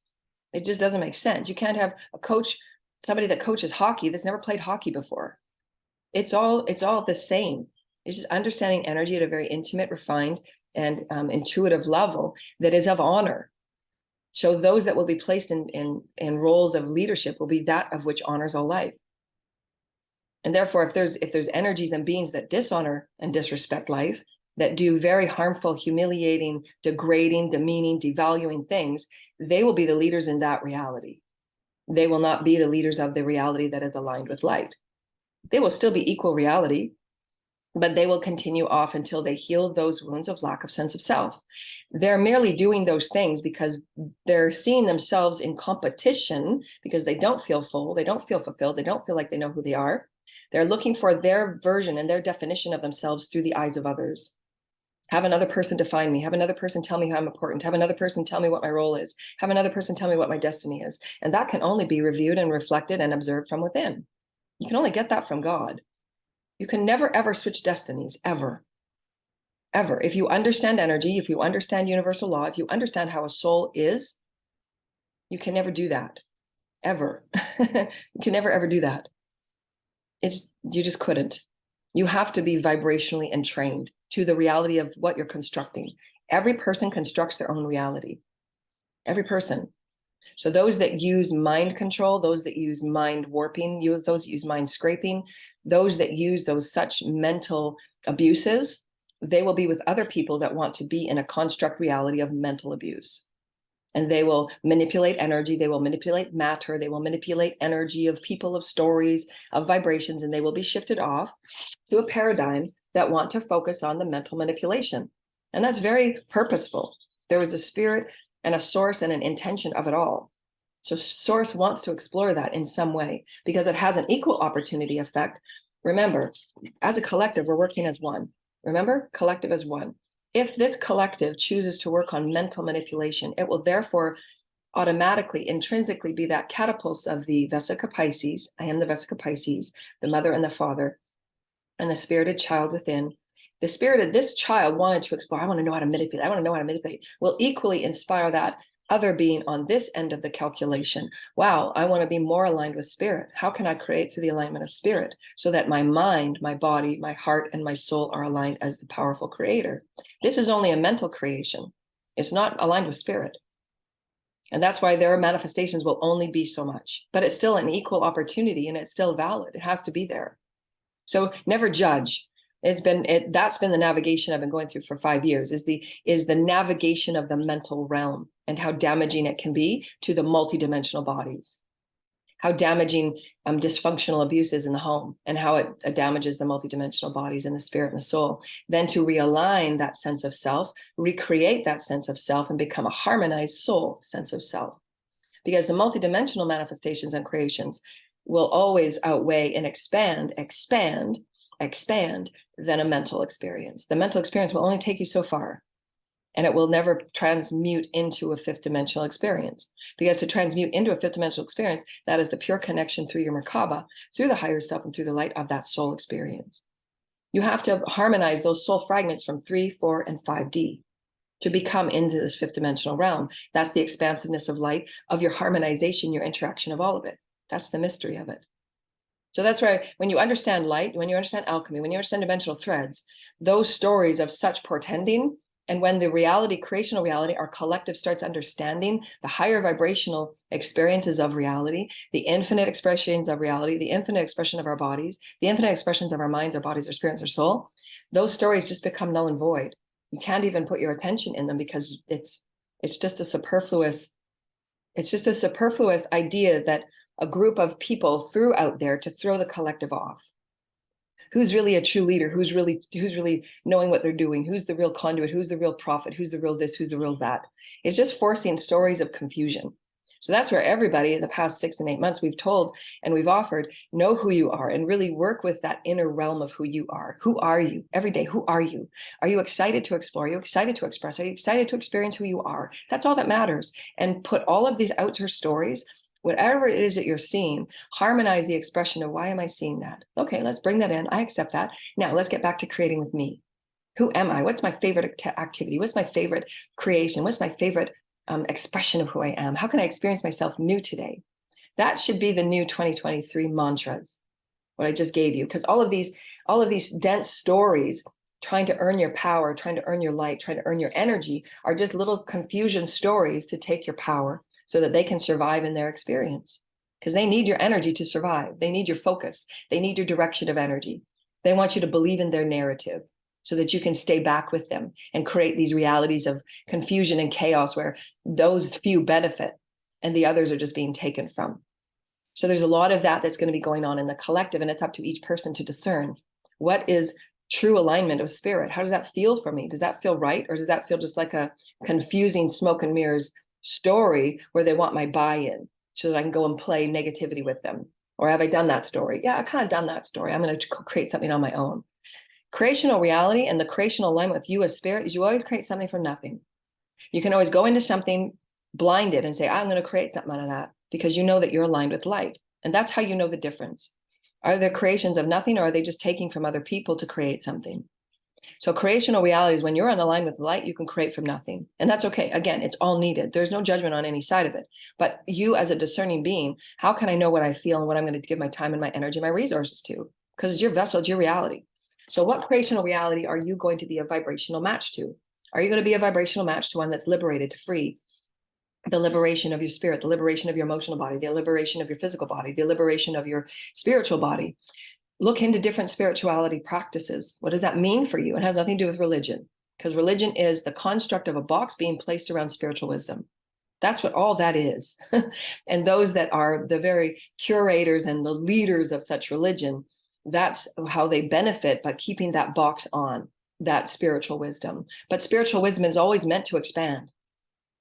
It just doesn't make sense. You can't have somebody that coaches hockey that's never played hockey before. It's all the same. It's just understanding energy at a very intimate, refined, and intuitive level that is of honor. So those that will be placed in roles of leadership will be that of which honors all life. And therefore, if there's energies and beings that dishonor and disrespect life, that do very harmful, humiliating, degrading, demeaning, devaluing things, they will be the leaders in that reality. They will not be the leaders of the reality that is aligned with light. They will still be equal reality, but they will continue off until they heal those wounds of lack of sense of self. They're merely doing those things because they're seeing themselves in competition, because they don't feel full, they don't feel fulfilled, they don't feel like they know who they are. They're looking for their version and their definition of themselves through the eyes of others. Have another person define me, have another person tell me how I'm important, have another person tell me what my role is, have another person tell me what my destiny is. And that can only be reviewed and reflected and observed from within. You can only get that from God. You can never, ever switch destinies, ever. Ever. If you understand energy, if you understand universal law, if you understand how a soul is, you can never do that. Ever. You can never, ever do that. You just couldn't. You have to be vibrationally entrained to the reality of what you're constructing. Every person constructs their own reality. Every person. So those that use mind control, those that use mind warping, those that use mind scraping, those that use those such mental abuses, they will be with other people that want to be in a construct reality of mental abuse. And they will manipulate energy, they will manipulate matter, they will manipulate energy of people, of stories, of vibrations, and they will be shifted off to a paradigm that want to focus on the mental manipulation. And that's very purposeful. There was a spirit and a source and an intention of it all. So source wants to explore that in some way because it has an equal opportunity effect. Remember, as a collective, we're working as one. Remember, collective as one. If this collective chooses to work on mental manipulation, it will therefore automatically, intrinsically be that catapult of the Vesica Pisces. I am the Vesica Pisces, the mother and the father, and the spirited child within. The spirit of this child wanted to explore, I want to know how to manipulate, I want to know how to manipulate, will equally inspire that other being on this end of the calculation. Wow, I want to be more aligned with spirit. How can I create through the alignment of spirit so that my mind, my body, my heart, and my soul are aligned as the powerful creator? This is only a mental creation. It's not aligned with spirit. And that's why their manifestations will only be so much, but it's still an equal opportunity and it's still valid. It has to be there. So never judge. That's been the navigation I've been going through for 5 years, is the navigation of the mental realm and how damaging it can be to the multidimensional bodies, how damaging dysfunctional abuse is in the home and how it damages the multidimensional bodies and the spirit and the soul. Then to realign that sense of self, recreate that sense of self and become a harmonized soul sense of self. Because the multidimensional manifestations and creations will always outweigh and expand than a mental experience. The mental experience will only take you so far, and it will never transmute into a fifth dimensional experience. Because to transmute into a fifth dimensional experience, that is the pure connection through your Merkaba, through the higher self and through the light of that soul experience. You have to harmonize those soul fragments from 3, 4, and 5D to become into this fifth dimensional realm. That's the expansiveness of light, of your harmonization, your interaction of all of it. That's the mystery of it. So that's why when you understand light, when you understand alchemy, when you understand dimensional threads, those stories of such portending, and when the reality, creational reality, our collective starts understanding the higher vibrational experiences of reality, the infinite expressions of reality, the infinite expression of our bodies, the infinite expressions of our minds, our bodies, our spirits, our soul, those stories just become null and void. You can't even put your attention in them because it's just a superfluous idea that a group of people threw out there to throw the collective off. Who's really a true leader? Who's really knowing what they're doing? Who's the real conduit? Who's the real prophet? Who's the real this? Who's the real that? It's just forcing stories of confusion. So that's where everybody in the past 6 and 8 months we've told and we've offered, know who you are and really work with that inner realm of who you are. Who are you? Every day, who are you? Are you excited to explore? Are you excited to express? Are you excited to experience who you are? That's all that matters. And put all of these outer stories, whatever it is that you're seeing, harmonize the expression of why am I seeing that? Okay, let's bring that in. I accept that. Now let's get back to creating with me. Who am I? What's my favorite activity? What's my favorite creation? What's my favorite expression of who I am? How can I experience myself new today? That should be the new 2023 mantras. what I just gave you, because all of these dense stories trying to earn your power, trying to earn your light, trying to earn your energy are just little confusion stories to take your power so that they can survive in their experience. Because they need your energy to survive. They need your focus. They need your direction of energy. They want you to believe in their narrative so that you can stay back with them and create these realities of confusion and chaos where those few benefit and the others are just being taken from. So there's a lot of that that's going to be going on in the collective, and it's up to each person to discern what is true alignment of spirit. How does that feel for me? Does that feel right? Or does that feel just like a confusing smoke and mirrors story where they want my buy-in so that I can go and play negativity with them? Or have I done that story? Yeah, I've kind of done that story. I'm going to create something on my own. Creational reality and the creational alignment with you as spirit is you always create something from nothing. You can always go into something blinded and say, I'm going to create something out of that, because you know that you're aligned with light. And that's how you know the difference. Are there creations of nothing, or are they just taking from other people to create something? So creational reality is when you're aligned with light, you can create from nothing. And that's okay. Again, it's all needed. There's no judgment on any side of it. But you as a discerning being, how can I know what I feel and what I'm going to give my time and my energy, and my resources to? Because it's your vessel, it's your reality. So what creational reality are you going to be a vibrational match to? Are you going to be a vibrational match to one that's liberated, to free? The liberation of your spirit, the liberation of your emotional body, the liberation of your physical body, the liberation of your spiritual body. Look into different spirituality practices. What does that mean for you? It has nothing to do with religion, because religion is the construct of a box being placed around spiritual wisdom. That's what all that is. And those that are the very curators and the leaders of such religion, that's how they benefit by keeping that box on, that spiritual wisdom. But spiritual wisdom is always meant to expand.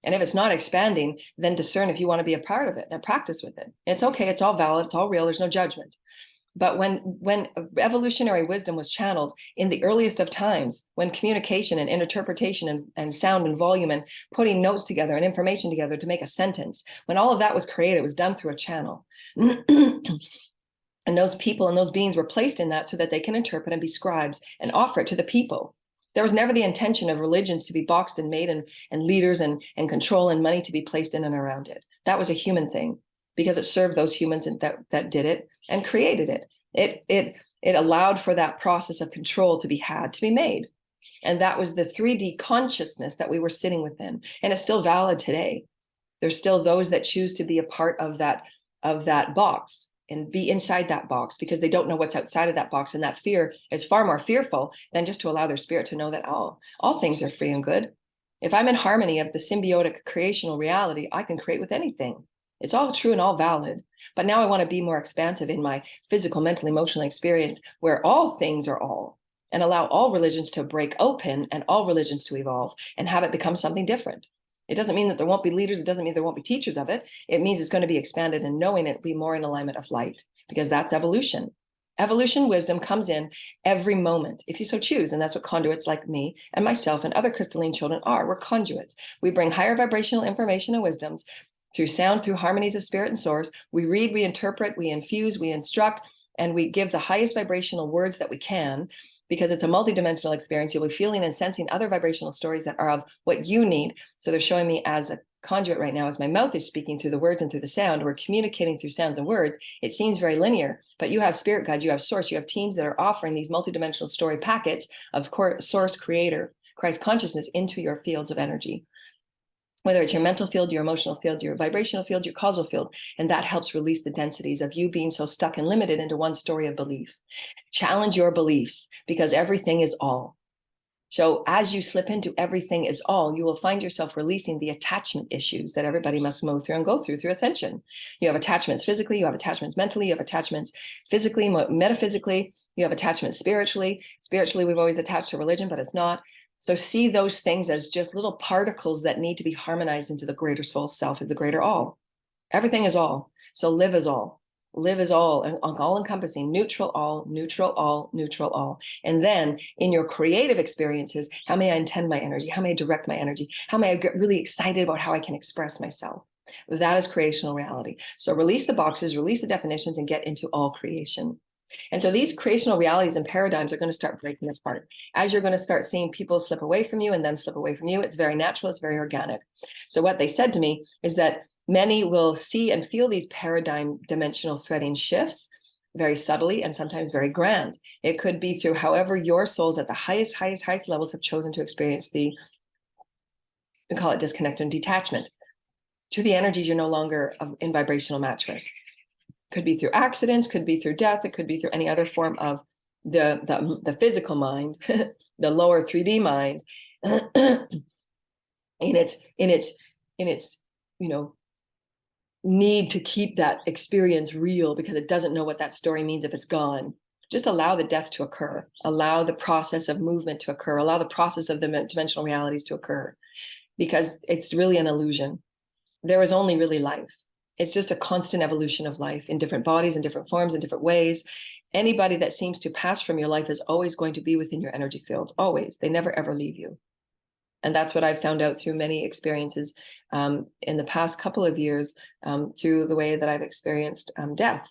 And if it's not expanding, then discern if you want to be a part of it and practice with it. It's okay. It's all valid. It's all real. There's no judgment. But when evolutionary wisdom was channeled in the earliest of times, when communication and interpretation and sound and volume and putting notes together and information together to make a sentence, when all of that was created, it was done through a channel. And those people and those beings were placed in that so that they can interpret and be scribes and offer it to the people. There was never the intention of religions to be boxed and made and leaders and control and money to be placed in and around it. That was a human thing, because it served those humans that did it and created it. It allowed for that process of control to be made. And that was the 3D consciousness that we were sitting within. And it's still valid today. There's still those that choose to be a part of that box and be inside that box because they don't know what's outside of that box. And that fear is far more fearful than just to allow their spirit to know that all things are free and good. If I'm in harmony of the symbiotic creational reality, I can create with anything. It's all true and all valid. But now I want to be more expansive in my physical, mental, emotional experience where all things are all, and allow all religions to break open and all religions to evolve and have it become something different. It doesn't mean that there won't be leaders. It doesn't mean there won't be teachers of it. It means it's going to be expanded, and knowing it will be more in alignment of light, because that's evolution. Evolution wisdom comes in every moment, if you so choose. And that's what conduits like me and myself and other crystalline children are. We're conduits. We bring higher vibrational information and wisdoms through sound, through harmonies of spirit and source. We read, we interpret, we infuse, we instruct, and we give the highest vibrational words that we can, because it's a multidimensional experience. You'll be feeling and sensing other vibrational stories that are of what you need. So they're showing me as a conduit right now, as my mouth is speaking through the words and through the sound. We're communicating through sounds and words. It seems very linear, but you have spirit guides, you have source, you have teams that are offering these multidimensional story packets of source, creator, Christ consciousness into your fields of energy. Whether it's your mental field, your emotional field, your vibrational field, your causal field. And that helps release the densities of you being so stuck and limited into one story of belief. Challenge your beliefs, because everything is all. So as you slip into everything is all, you will find yourself releasing the attachment issues that everybody must move through and go through Ascension. You have attachments physically, you have attachments mentally, you have attachments physically, metaphysically, you have attachments spiritually. Spiritually, we've always attached to religion, but it's not. So see those things as just little particles that need to be harmonized into the greater soul self, or the greater all. Everything is all. So live as all. Live as all, and all-encompassing, neutral all, neutral all, neutral all. And then in your creative experiences, how may I intend my energy? How may I direct my energy? How may I get really excited about how I can express myself? That is creational reality. So release the boxes, release the definitions, and get into all creation. And so these creational realities and paradigms are going to start breaking apart. As you're going to start seeing people slip away from you and them slip away from you, it's very natural, it's very organic. So what they said to me is that many will see and feel these paradigm dimensional threading shifts, very subtly, and sometimes very grand. It could be through however your souls at the highest levels have chosen to experience we call it disconnect and detachment, to the energies you're no longer in vibrational match with. Could be through accidents, could be through death, it could be through any other form of the physical mind, the lower 3D mind, in its need to keep that experience real because it doesn't know what that story means if it's gone. Just allow the death to occur, allow the process of movement to occur, allow the process of the dimensional realities to occur, because it's really an illusion. There is only really life. It's just a constant evolution of life in different bodies, in different forms, in different ways. Anybody that seems to pass from your life is always going to be within your energy field, always. They never, ever leave you. And that's what I've found out through many experiences in the past couple of years, through the way that I've experienced death.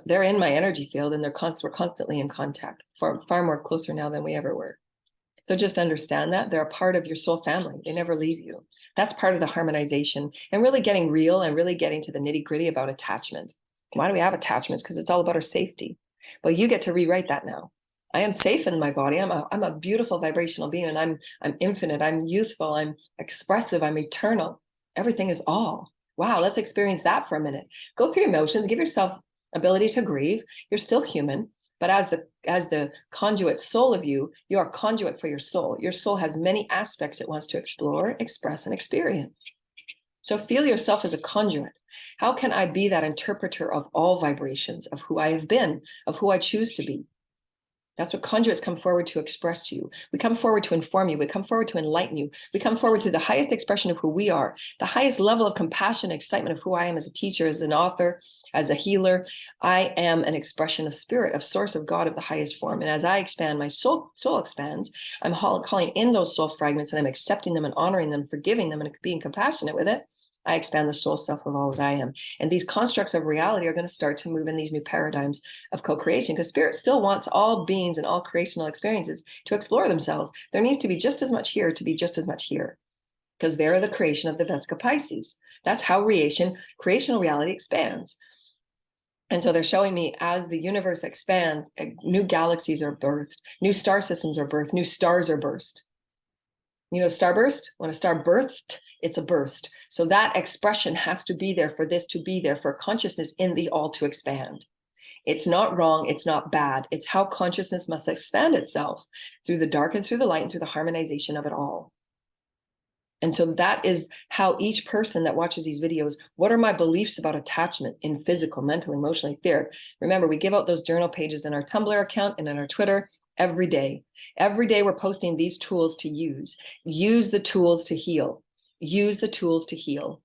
They're in my energy field, and we're constantly in contact, far more closer now than we ever were. So just understand that they're a part of your soul family. They never leave you. That's part of the harmonization and really getting real and really getting to the nitty gritty about attachment. Why do we have attachments? Because it's all about our safety. Well, you get to rewrite that now. I am safe in my body. I'm a beautiful vibrational being, and I'm infinite. I'm youthful. I'm expressive. I'm eternal. Everything is all. Wow, let's experience that for a minute. Go through emotions. Give yourself ability to grieve. You're still human, but as the conduit soul of you, you are conduit for your soul. Your soul has many aspects it wants to explore, express, and experience. So feel yourself as a conduit. How can I be that interpreter of all vibrations, of who I have been, of who I choose to be? That's what conduits come forward to express to you. We come forward to inform you. We come forward to enlighten you. We come forward to the highest expression of who we are, the highest level of compassion and excitement of who I am as a teacher, as an author, as a healer. I am an expression of spirit, of source, of God, of the highest form. And as I expand, my soul expands. I'm calling in those soul fragments, and I'm accepting them and honoring them, forgiving them, and being compassionate with it. I expand the soul self of all that I am. And these constructs of reality are going to start to move in these new paradigms of co-creation, because spirit still wants all beings and all creational experiences to explore themselves. There needs to be just as much here to be just as much here, because they're the creation of the Vesica Pisces. That's how creational reality expands. And so they're showing me as the universe expands, new galaxies are birthed, new star systems are birthed, new stars are burst. You know, starburst, when a star burst, it's a burst. So that expression has to be there for this to be there, for consciousness in the all to expand. It's not wrong. It's not bad. It's how consciousness must expand itself through the dark and through the light and through the harmonization of it all. And so that is how each person that watches these videos, what are my beliefs about attachment in physical, mental, emotionally, etheric? Remember, we give out those journal pages in our Tumblr account and in our Twitter every day. Every day we're posting these tools to use. Use the tools to heal. Use the tools to heal.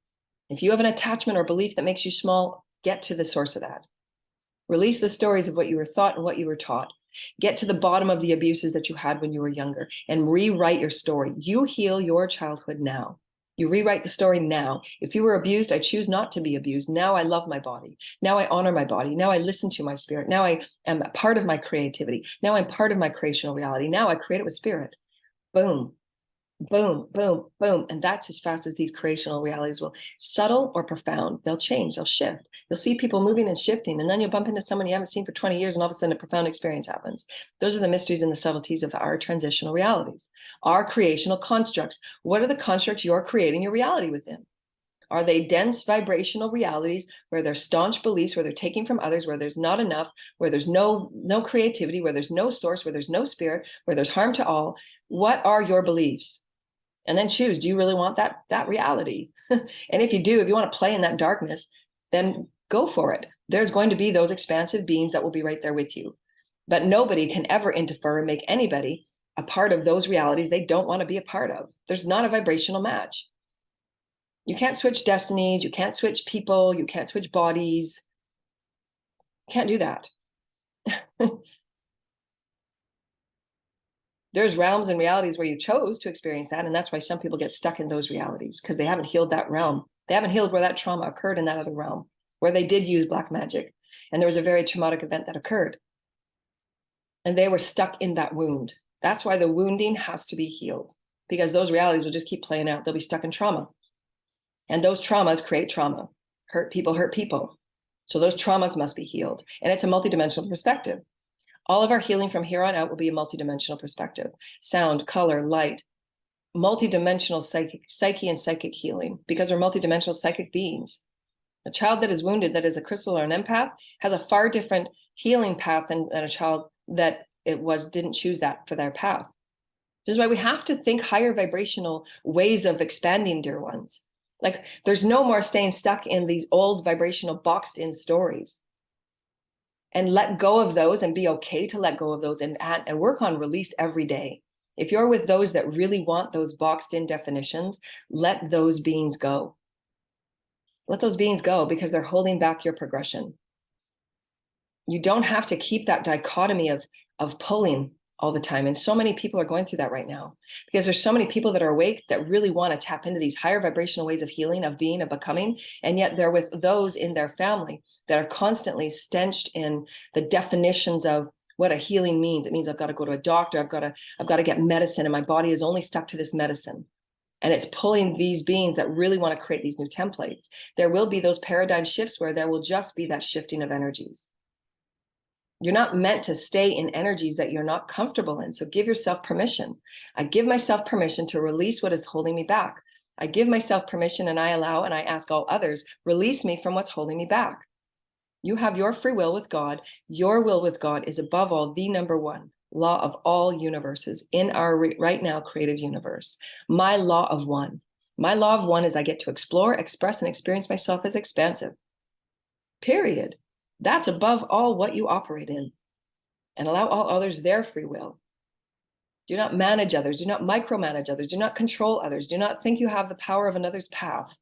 If you have an attachment or belief that makes you small, get to the source of that. Release the stories of what you were thought and what you were taught. Get to the bottom of the abuses that you had when you were younger and rewrite your story. You heal your childhood now. You rewrite the story now. If you were abused, I choose not to be abused. Now I love my body. Now I honor my body. Now I listen to my spirit. Now I am a part of my creativity. Now I'm part of my creational reality. Now I create it with spirit. Boom. Boom, boom, boom. And that's as fast as these creational realities will. Subtle or profound, they'll change, they'll shift. You'll see people moving and shifting, and then you'll bump into someone you haven't seen for 20 years, and all of a sudden a profound experience happens. Those are the mysteries and the subtleties of our transitional realities, our creational constructs. What are the constructs you're creating your reality within? Are they dense vibrational realities where they're staunch beliefs, where they're taking from others, where there's not enough, where there's no creativity, where there's no source, where there's no spirit, where there's harm to all? What are your beliefs? And then choose, do you really want that reality? And if you do, if you want to play in that darkness, then go for it. There's going to be those expansive beings that will be right there with you. But nobody can ever interfere and make anybody a part of those realities they don't want to be a part of. There's not a vibrational match. You can't switch destinies. You can't switch people. You can't switch bodies. You can't do that. There's realms and realities where you chose to experience that. And that's why some people get stuck in those realities, because they haven't healed that realm. They haven't healed where that trauma occurred in that other realm, where they did use black magic. And there was a very traumatic event that occurred. And they were stuck in that wound. That's why the wounding has to be healed, because those realities will just keep playing out. They'll be stuck in trauma. And those traumas create trauma. Hurt people hurt people. So those traumas must be healed. And it's a multidimensional perspective. All of our healing from here on out will be a multidimensional perspective. Sound, color, light, multidimensional psyche and psychic healing, because we're multidimensional psychic beings. A child that is wounded, that is a crystal or an empath, has a far different healing path than a child that didn't choose that for their path. This is why we have to think higher vibrational ways of expanding, dear ones. Like, there's no more staying stuck in these old vibrational boxed in stories. And let go of those, and be okay to let go of those, and work on release every day. If you're with those that really want those boxed in definitions, let those beings go. Let those beings go, because they're holding back your progression. You don't have to keep that dichotomy of pulling all the time. And so many people are going through that right now, because there's so many people that are awake that really want to tap into these higher vibrational ways of healing, of being, of becoming. And yet they're with those in their family that are constantly stenched in the definitions of what a healing means. It means I've got to go to a doctor. I've got to get medicine, and my body is only stuck to this medicine. And it's pulling these beings that really want to create these new templates. There will be those paradigm shifts where there will just be that shifting of energies. You're not meant to stay in energies that you're not comfortable in. So give yourself permission. I give myself permission to release what is holding me back. I give myself permission, and I allow, and I ask all others, release me from what's holding me back. You have your free will with God. Your will with God is above all the number one law of all universes in our right now creative universe. My law of one. My law of one is I get to explore, express, and experience myself as expansive. Period. That's above all what you operate in. And allow all others their free will. Do not manage others. Do not micromanage others. Do not control others. Do not think you have the power of another's path.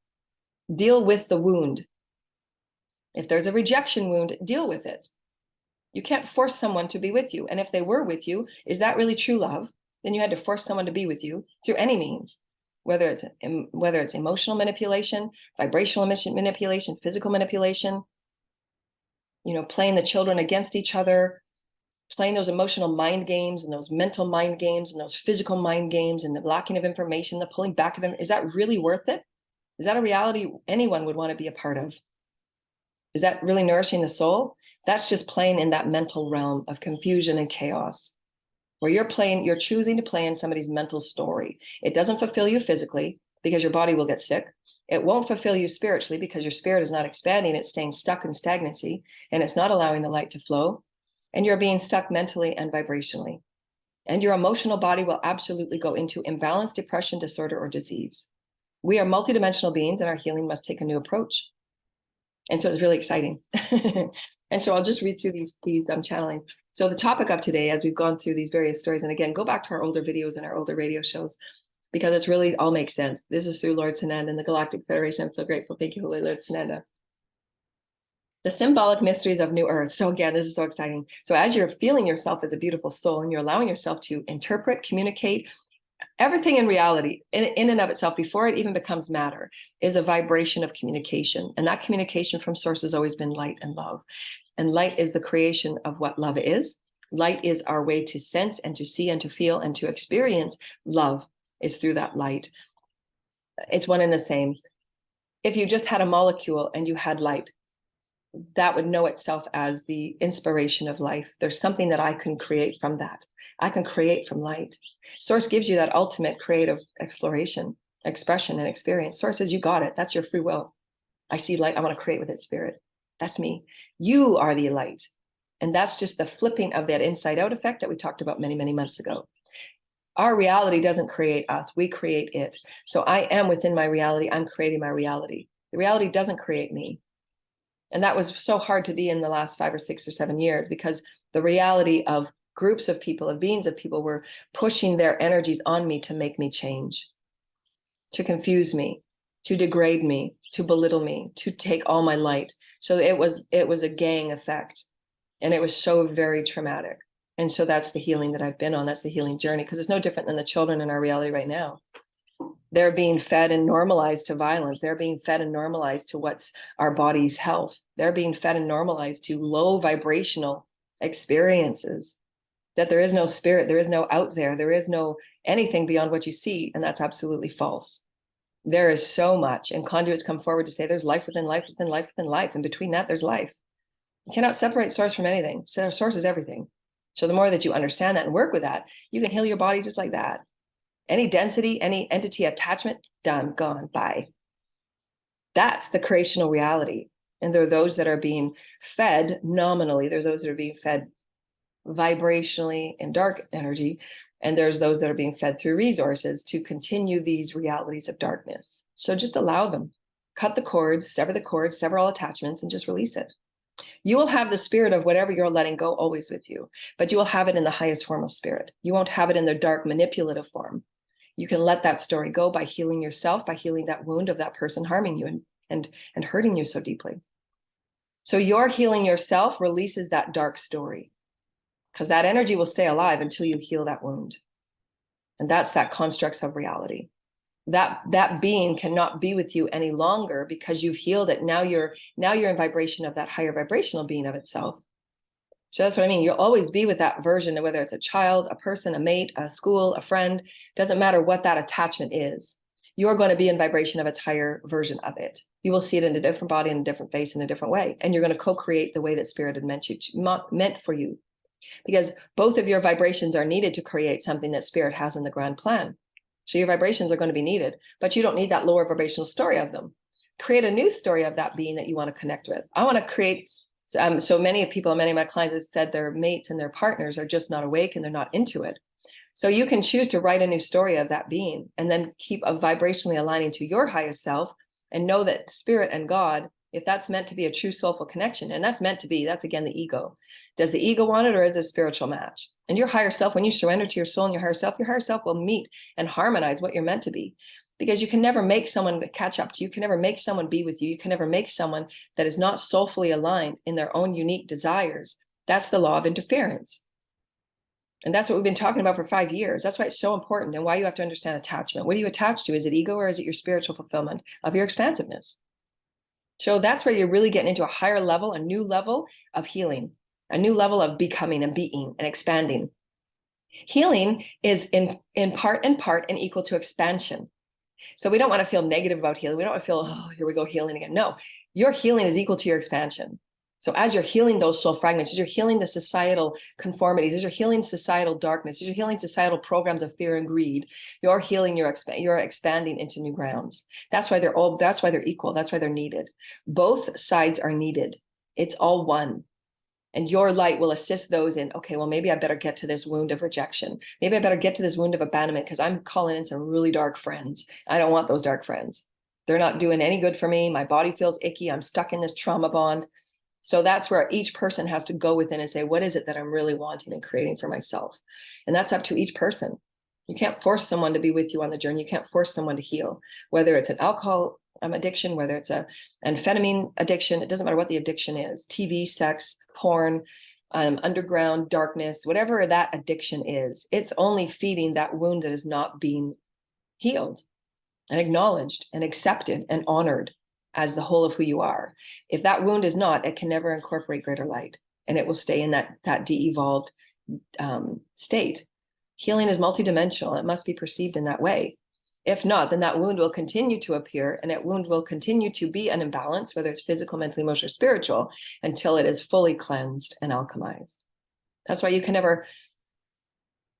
Deal with the wound. If there's a rejection wound, deal with it. You can't force someone to be with you. And if they were with you, is that really true love? Then you had to force someone to be with you through any means, whether it's emotional manipulation, vibrational manipulation, physical manipulation, playing the children against each other, playing those emotional mind games and those mental mind games and those physical mind games, and the lacking of information, the pulling back of them. Is that really worth it? Is that a reality anyone would want to be a part of? Is that really nourishing the soul? That's just playing in that mental realm of confusion and chaos, where you're choosing to play in somebody's mental story. It doesn't fulfill you physically, because your body will get sick. It won't fulfill you spiritually, because your spirit is not expanding. It's staying stuck in stagnancy, and it's not allowing the light to flow. And you're being stuck mentally and vibrationally. And your emotional body will absolutely go into imbalance, depression, disorder, or disease. We are multidimensional beings, and our healing must take a new approach. And so it's really exciting. And so I'll just read through these I'm channeling. So the topic of today, as we've gone through these various stories, and again, go back to our older videos and our older radio shows, because it's really all makes sense. This is through Lord Sananda and the Galactic Federation. I'm so grateful. Thank you, Holy Lord Sananda. The symbolic mysteries of New Earth. So again, this is so exciting. So as you're feeling yourself as a beautiful soul, and you're allowing yourself to interpret, communicate, everything in reality, in and of itself, before it even becomes matter, is a vibration of communication. And that communication from source has always been light and love. And light is the creation of what love is. Light is our way to sense and to see and to feel and to experience love, is through that light. It's one and the same. If you just had a molecule and you had light, that would know itself as the inspiration of life. There's something that I can create from that. I can create from light. Source gives you that ultimate creative exploration, expression, and experience. Source says, you got it. That's your free will. I see light. I want to create with it, spirit. That's me. You are the light. And that's just the flipping of that inside out effect that we talked about many, many months ago. Our reality doesn't create us. We create it. So I am within my reality. I'm creating my reality. The reality doesn't create me. And that was so hard to be in the last 5 or 6 or 7 years, because the reality of groups of people, of beings of people, were pushing their energies on me to make me change, to confuse me, to degrade me, to belittle me, to take all my light. So it was a gang effect, and it was so very traumatic. And so that's the healing that I've been on. That's the healing journey, because it's no different than the children in our reality right now. They're being fed and normalized to violence. They're being fed and normalized to what's our body's health. They're being fed and normalized to low vibrational experiences, that there is no spirit, there is no out there is no anything beyond what you see. And that's absolutely false. There is so much, and conduits come forward to say there's life within life within life within life, and between that there's life. You cannot separate source from anything. So source is everything. So the more that you understand that and work with that, you can heal your body just like that. Any density, any entity attachment, done, gone, bye. That's the creational reality. And there are those that are being fed nominally. There are those that are being fed vibrationally in dark energy. And there's those that are being fed through resources to continue these realities of darkness. So just allow them. Cut the cords, sever all attachments, and just release it. You will have the spirit of whatever you're letting go always with you, but you will have it in the highest form of spirit. You won't have it in the dark manipulative form. You can let that story go by healing yourself, by healing that wound of that person harming you and hurting you so deeply. So your healing yourself releases that dark story, because that energy will stay alive until you heal that wound. And that's that constructs of reality. That being cannot be with you any longer because you've healed it. Now you're in vibration of that higher vibrational being of itself. So that's what I mean. You'll always be with that version, whether it's a child, a person, a mate, a school, a friend, doesn't matter what that attachment is. You're going to be in vibration of its higher version of it. You will see it in a different body, in a different face, in a different way. And you're going to co-create the way that spirit had meant for you. Because both of your vibrations are needed to create something that spirit has in the grand plan. So your vibrations are going to be needed, but you don't need that lower vibrational story of them. Create a new story of that being that you want to connect with. I want to create, so many of my clients have said their mates and their partners are just not awake and they're not into it. So you can choose to write a new story of that being and then keep vibrationally aligning to your highest self and know that spirit and God, if that's meant to be a true soulful connection, and that's meant to be, that's again the ego. Does the ego want it, or is it a spiritual match? And your higher self, when you surrender to your soul and your higher self will meet and harmonize what you're meant to be. Because you can never make someone catch up to you. You can never make someone be with you. You can never make someone that is not soulfully aligned in their own unique desires. That's the law of interference. And that's what we've been talking about for 5 years. That's why it's so important and why you have to understand attachment. What are you attached to? Is it ego or is it your spiritual fulfillment of your expansiveness? So that's where you're really getting into a higher level, a new level of healing, a new level of becoming and being and expanding. Healing is in part and equal to expansion. So we don't want to feel negative about healing. We don't want to feel, oh, here we go, healing again. No, your healing is equal to your expansion. So as you're healing those soul fragments, as you're healing the societal conformities, as you're healing societal darkness, as you're healing societal programs of fear and greed, you're healing, you're expanding into new grounds. That's why they're equal. That's why they're needed. Both sides are needed. It's all one. And your light will assist those in, okay, well, maybe I better get to this wound of rejection. Maybe I better get to this wound of abandonment because I'm calling in some really dark friends. I don't want those dark friends. They're not doing any good for me. My body feels icky. I'm stuck in this trauma bond. So that's where each person has to go within and say, what is it that I'm really wanting and creating for myself? And that's up to each person. You can't force someone to be with you on the journey. You can't force someone to heal, whether it's an alcohol addiction, whether it's an amphetamine addiction. It doesn't matter what the addiction is, TV, sex, porn, underground darkness, whatever that addiction is, it's only feeding that wound that is not being healed and acknowledged and accepted and honored as the whole of who you are. If that wound is not, it can never incorporate greater light, and it will stay in that de-evolved state. Healing is multidimensional. It must be perceived in that way. If not, then that wound will continue to appear, and that wound will continue to be an imbalance, whether it's physical, mentally, emotional, or spiritual, until it is fully cleansed and alchemized. That's why you can never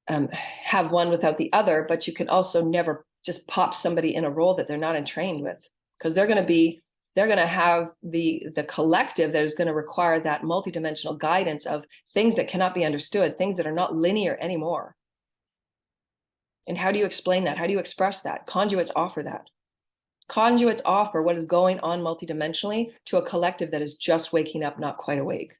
have one without the other, but you can also never just pop somebody in a role that they're not entrained with, because they're going to have the collective that is going to require that multidimensional guidance of things that cannot be understood, things that are not linear anymore. And how do you explain that? How do you express that? Conduits offer that. Conduits offer what is going on multidimensionally to a collective that is just waking up, not quite awake,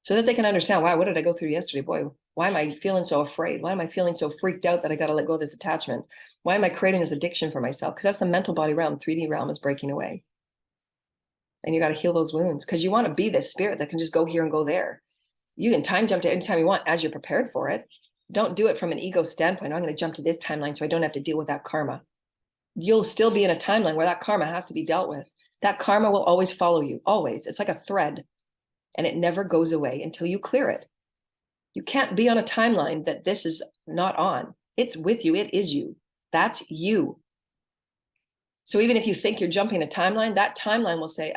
so that they can understand, wow, what did I go through yesterday? Boy, why am I feeling so afraid? Why am I feeling so freaked out that I got to let go of this attachment? Why am I creating this addiction for myself? Because that's the mental body realm. 3D realm is breaking away. And you got to heal those wounds, because you want to be this spirit that can just go here and go there. You can time jump to any time you want as you're prepared for it. Don't do it from an ego standpoint. I'm going to jump to this timeline so I don't have to deal with that karma. You'll still be in a timeline where that karma has to be dealt with. That karma will always follow you, always. It's like a thread, and it never goes away until you clear it. You can't be on a timeline that this is not on. It's with you. It is you. That's you. So even if you think you're jumping a timeline, that timeline will say,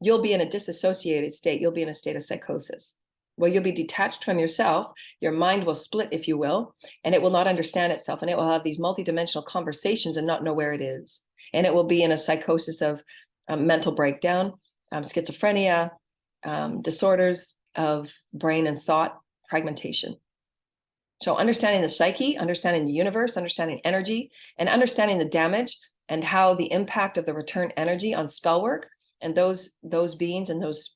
you'll be in a disassociated state. You'll be in a state of psychosis. Well, you'll be detached from yourself. Your mind will split, if you will, and it will not understand itself. And it will have these multidimensional conversations and not know where it is. And it will be in a psychosis of mental breakdown, schizophrenia, disorders of brain and thought, fragmentation. So understanding the psyche, understanding the universe, understanding energy, and understanding the damage and how the impact of the return energy on spell work and those beings and those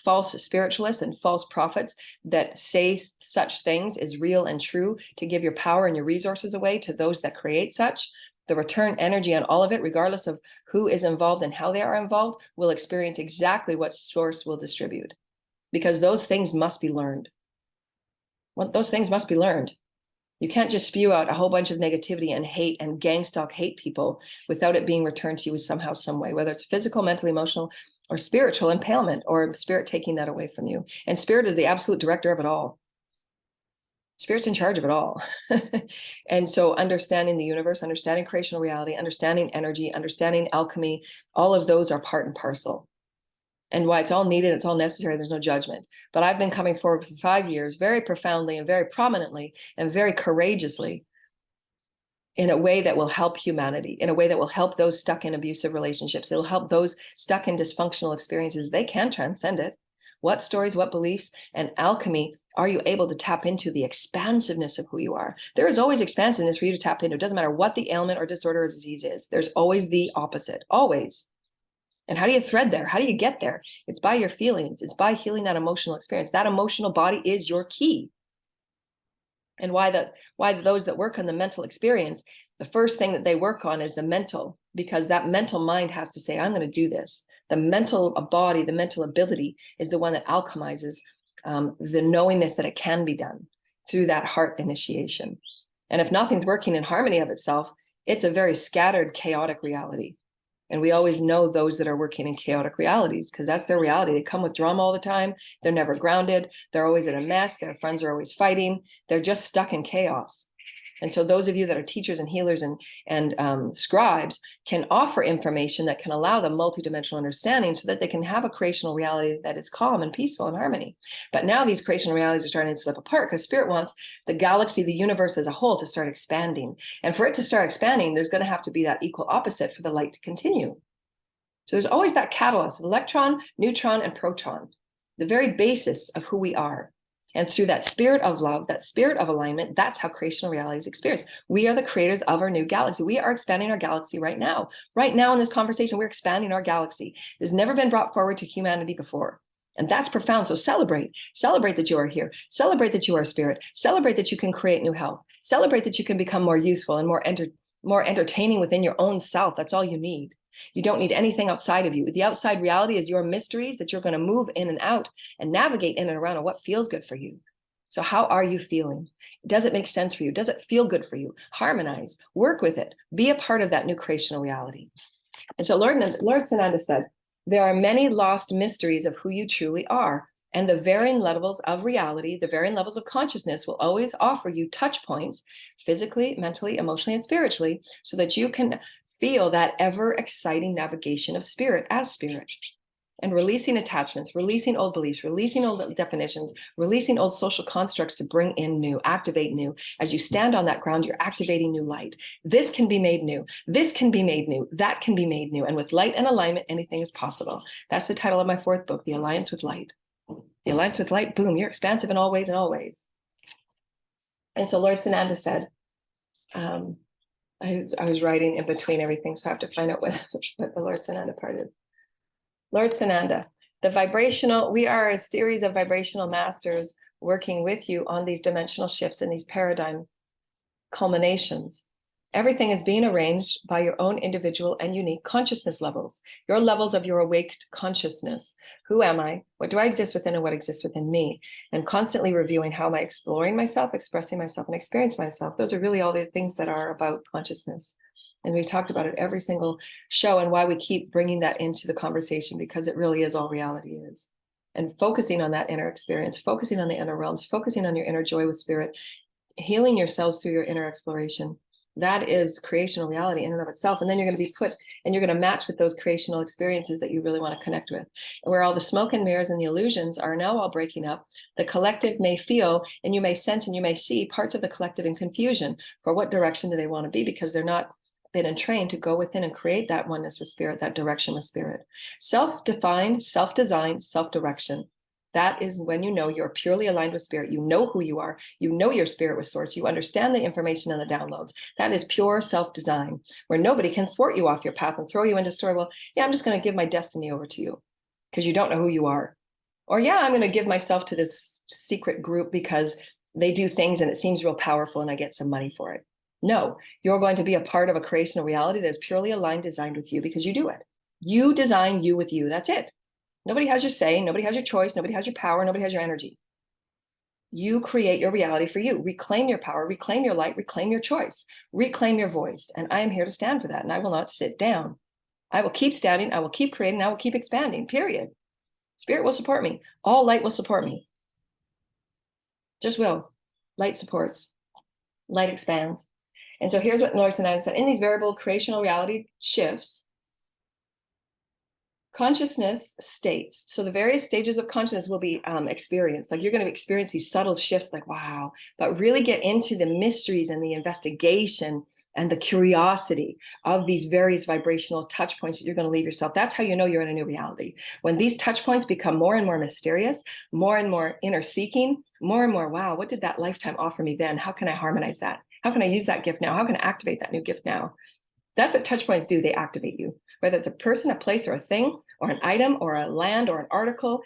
false spiritualists and false prophets that say such things is real and true to give your power and your resources away to those that create such, the return energy on all of it, regardless of who is involved and how they are involved, will experience exactly what source will distribute, because those things must be learned. Those things must be learned. You can't just spew out a whole bunch of negativity and hate and gang stalk hate people without it being returned to you somehow, some way, whether it's physical, mental, emotional, or spiritual impalement, or spirit taking that away from you. And spirit is the absolute director of it all. Spirit's in charge of it all. And so understanding the universe, understanding creational reality, understanding energy, understanding alchemy, all of those are part and parcel. And why it's all needed, it's all necessary, there's no judgment. But I've been coming forward for 5 years, very profoundly and very prominently and very courageously in a way that will help humanity, in a way that will help those stuck in abusive relationships. It'll help those stuck in dysfunctional experiences. They can transcend it. What stories, what beliefs, and alchemy are you able to tap into the expansiveness of who you are? There is always expansiveness for you to tap into. It doesn't matter what the ailment or disorder or disease is. There's always the opposite, always. And how do you thread there? How do you get there? It's by your feelings. It's by healing that emotional experience. That emotional body is your key. And why those that work on the mental experience, the first thing that they work on is the mental, because that mental mind has to say, I'm going to do this. The mental body, the mental ability is the one that alchemizes the knowingness that it can be done through that heart initiation. And if nothing's working in harmony of itself, it's a very scattered, chaotic reality. And we always know those that are working in chaotic realities because that's their reality. They come with drama all the time. They're never grounded. They're always in a mess. Their friends are always fighting. They're just stuck in chaos. And so those of you that are teachers and healers and scribes can offer information that can allow them multidimensional understanding so that they can have a creational reality that is calm and peaceful and harmony. But now these creational realities are starting to slip apart because spirit wants the galaxy, the universe as a whole to start expanding. And for it to start expanding, there's going to have to be that equal opposite for the light to continue. So there's always that catalyst of electron, neutron, and proton, the very basis of who we are. And through that spirit of love, that spirit of alignment, that's how creational reality is experienced. We are the creators of our new galaxy. We are expanding our galaxy right now. Right now in this conversation, we're expanding our galaxy. It has never been brought forward to humanity before. And that's profound. So celebrate that you are here. Celebrate that you are spirit. Celebrate that you can create new health. Celebrate that you can become more youthful and more entertaining within your own self. That's all you need. You don't need anything outside of you. The outside reality is your mysteries that you're going to move in and out and navigate in and around on what feels good for you. So how are you feeling? Does it make sense for you? Does it feel good for you? Harmonize, work with it, be a part of that new creational reality. And so Lord Sananda said, there are many lost mysteries of who you truly are. And the varying levels of reality, the varying levels of consciousness will always offer you touch points physically, mentally, emotionally, and spiritually so that you can feel that ever exciting navigation of spirit as spirit and releasing attachments, releasing old beliefs, releasing old definitions, releasing old social constructs to bring in new, activate new. As you stand on that ground, you're activating new light. This can be made new. This can be made new. That can be made new. And with light and alignment, anything is possible. That's the title of my 4th book, The Alliance with Light. The Alliance with Light, boom, you're expansive in all ways and always. And so Lord Sananda said, I was writing in between everything, so I have to find out what the Lord Sananda part is. Lord Sananda, we are a series of vibrational masters working with you on these dimensional shifts and these paradigm culminations. Everything is being arranged by your own individual and unique consciousness levels, your levels of your awaked consciousness. Who am I? What do I exist within and what exists within me? And constantly reviewing how am I exploring myself, expressing myself, and experiencing myself. Those are really all the things that are about consciousness. And we've talked about it every single show and why we keep bringing that into the conversation, because it really is all reality is. And focusing on that inner experience, focusing on the inner realms, focusing on your inner joy with spirit, healing yourselves through your inner exploration, That is creational reality in and of itself. And then you're going to be put, and you're going to match with those creational experiences that you really want to connect with. And where all the smoke and mirrors and the illusions are now all breaking up, the collective may feel, and you may sense, and you may see parts of the collective in confusion for what direction do they want to be, because they're not been entrained to go within and create that oneness with spirit, that direction with spirit. Self-defined, self-designed, self-direction. That is when you know you're purely aligned with spirit. You know who you are. You know your spirit with source. You understand the information and the downloads. That is pure self-design, where nobody can thwart you off your path and throw you into story. Well, yeah, I'm just going to give my destiny over to you because you don't know who you are. Or yeah, I'm going to give myself to this secret group because they do things and it seems real powerful and I get some money for it. No, you're going to be a part of a creational reality that is purely aligned, designed with you because you do it. You design you with you. That's it. Nobody has your say, nobody has your choice, nobody has your power, nobody has your energy. You create your reality for you. Reclaim your power, reclaim your light, reclaim your choice, reclaim your voice. And I am here to stand for that. And I will not sit down. I will keep standing, I will keep creating, I will keep expanding, period. Spirit will support me. All light will support me. Just will. Light supports. Light expands. And so here's what Lord Sananda said. In these variable creational reality shifts, consciousness states, so the various stages of consciousness will be experienced. Like you're going to experience these subtle shifts, like, wow, but really get into the mysteries and the investigation and the curiosity of these various vibrational touch points that you're going to leave yourself. That's how you know you're in a new reality. When these touch points become more and more mysterious, more and more inner seeking, more and more, wow, what did that lifetime offer me then? How can I harmonize that? How can I use that gift now? How can I activate that new gift now? That's what touch points do. They activate you. Whether it's a person, a place, or a thing, or an item, or a land, or an article,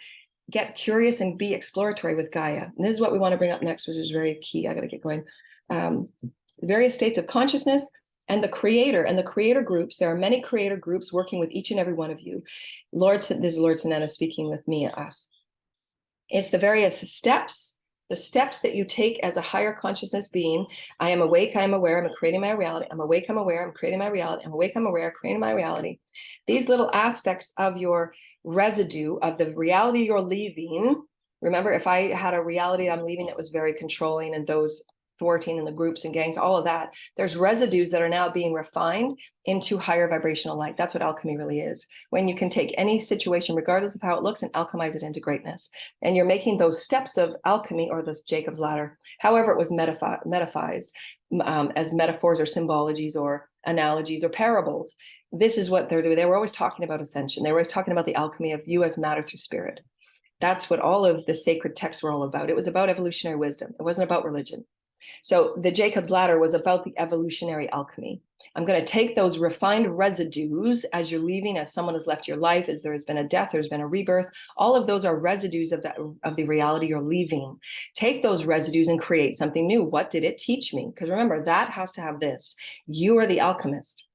get curious and be exploratory with Gaia. And this is what we want to bring up next, which is very key. I got to get going. Various states of consciousness and the creator groups. There are many creator groups working with each and every one of you. This is Lord Sananda speaking with me, us. It's the various steps, the steps that you take as a higher consciousness being. I am awake, I am aware, I'm creating my reality. I'm awake, I'm aware, I'm creating my reality. I'm awake, I'm aware, creating my reality. These little aspects of your residue of the reality you're leaving. Remember, if I had a reality I'm leaving that was very controlling and those thwarting and the groups and gangs, all of that, there's residues that are now being refined into higher vibrational light. That's what alchemy really is. When you can take any situation, regardless of how it looks, and alchemize it into greatness. And you're making those steps of alchemy, or this Jacob's ladder, however it was metaphized, as metaphors or symbologies or analogies or parables. This is what they're doing. They were always talking about ascension. They were always talking about the alchemy of you as matter through spirit. That's what all of the sacred texts were all about. It was about evolutionary wisdom. It wasn't about religion. So the Jacob's ladder was about the evolutionary alchemy. I'm going to take those refined residues as you're leaving, as someone has left your life, as there has been a death, there's been a rebirth. All of those are residues of the reality you're leaving. Take those residues and create something new. What did it teach me? Because remember, that has to have this. You are the alchemist.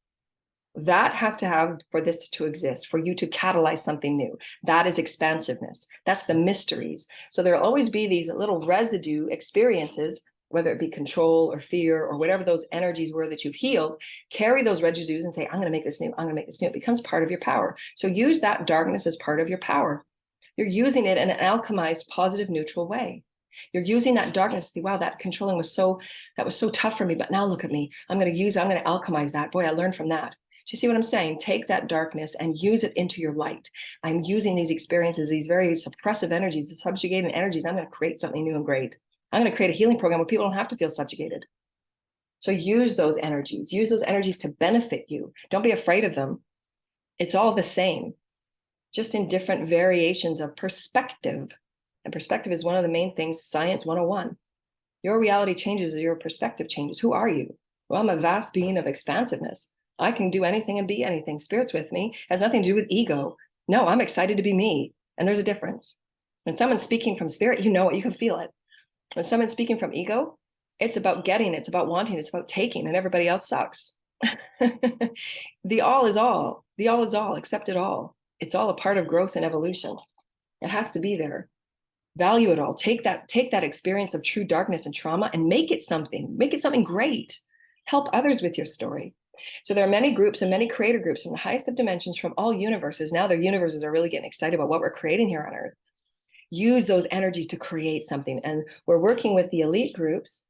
That has to have for this to exist, for you to catalyze something new. That is expansiveness. That's the mysteries. So there'll always be these little residue experiences, whether it be control or fear or whatever those energies were that you've healed. Carry those residues and say, I'm going to make this new. I'm going to make this new. It becomes part of your power. So use that darkness as part of your power. You're using it in an alchemized, positive, neutral way. You're using that darkness to say, wow, that controlling was so tough for me, but now look at me. I'm going to alchemize that. Boy, I learned from that. Do you see what I'm saying? Take that darkness and use it into your light. I'm using these experiences, these very suppressive energies, the subjugating energies. I'm going to create something new and great. I'm going to create a healing program where people don't have to feel subjugated. So use those energies to benefit you. Don't be afraid of them. It's all the same, just in different variations of perspective. And perspective is one of the main things, Science 101. Your reality changes as your perspective changes. Who are you? Well, I'm a vast being of expansiveness. I can do anything and be anything. Spirit's with me. It has nothing to do with ego. No, I'm excited to be me. And there's a difference. When someone's speaking from spirit, you know it, you can feel it. When someone's speaking from ego, it's about getting, it's about wanting, it's about taking, and everybody else sucks. The all is all. The all is all, accept it all. It's all a part of growth and evolution. It has to be there. Value it all. Take that experience of true darkness and trauma and make it something great. Help others with your story. So there are many groups and many creator groups from the highest of dimensions from all universes. Now their universes are really getting excited about what we're creating here on Earth. Use those energies to create something. And we're working with the elite groups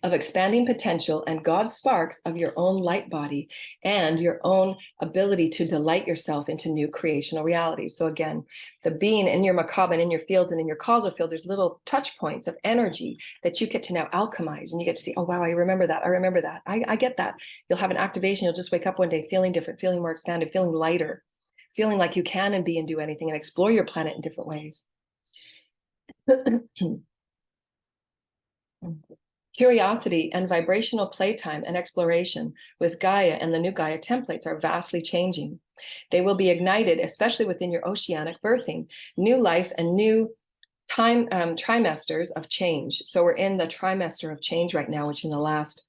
of expanding potential and God sparks of your own light body and your own ability to delight yourself into new creational realities. So again, the being in your macabre and in your fields and in your causal field, there's little touch points of energy that you get to now alchemize, and you get to see, oh, wow, I remember that. I remember that. I get that. You'll have an activation. You'll just wake up one day feeling different, feeling more expanded, feeling lighter, feeling like you can and be and do anything and explore your planet in different ways. Curiosity and vibrational playtime and exploration with Gaia and the new Gaia templates are vastly changing. They will be ignited, especially within your oceanic birthing, new life and new time trimesters of change. So we're in the trimester of change right now, which in the last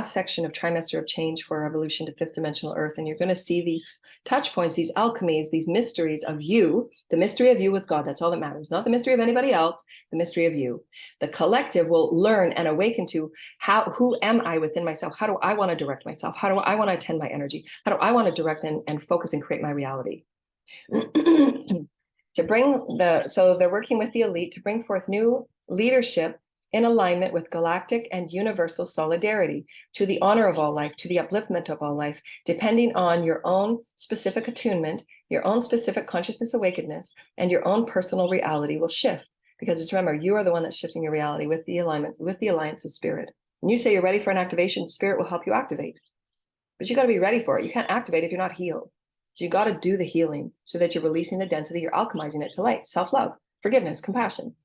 section of trimester of change for evolution to fifth dimensional Earth. And you're going to see these touch points, these alchemies, these mysteries of you, the mystery of you with God. That's all that matters. Not the mystery of anybody else, the mystery of you. The collective will learn and awaken to who am I within myself? How do I want to direct myself? How do I want to attend my energy? How do I want to direct and focus and create my reality? So they're working with the elite to bring forth new leadership in alignment with galactic and universal solidarity to the honor of all life, to the upliftment of all life, depending on your own specific attunement, your own specific consciousness awakeness, and your own personal reality will shift. Because just remember, you are the one that's shifting your reality with the alignments, with the alliance of spirit. And you say you're ready for an activation, spirit will help you activate. But you got to be ready for it. You can't activate if you're not healed. So you got to do the healing so that you're releasing the density, you're alchemizing it to light, self-love, forgiveness, compassion.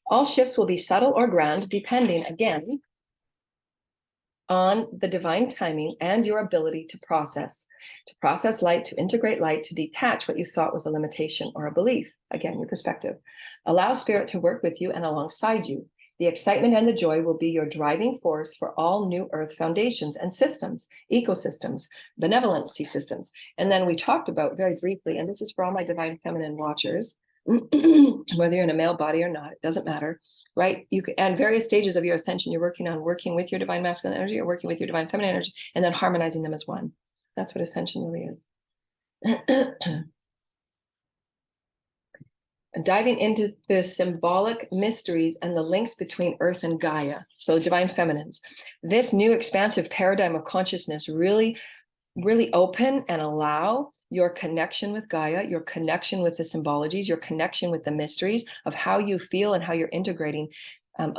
All shifts will be subtle or grand, depending, again, on the divine timing and your ability to process light, to integrate light, to detach what you thought was a limitation or a belief. Again, your perspective. Allow spirit to work with you and alongside you. The excitement and the joy will be your driving force for all new earth foundations and systems, ecosystems, benevolency systems. And then we talked about very briefly, and this is for all my divine feminine watchers, whether you're in a male body or not, it doesn't matter, right? You can, at various stages of your ascension, you're working with your divine masculine energy or working with your divine feminine energy, and then harmonizing them as one. That's what ascension really is. Diving into the symbolic mysteries and the links between Earth and Gaia, so divine feminines. This new expansive paradigm of consciousness really open and allow your connection with Gaia, your connection with the symbologies, your connection with the mysteries of how you feel and how you're integrating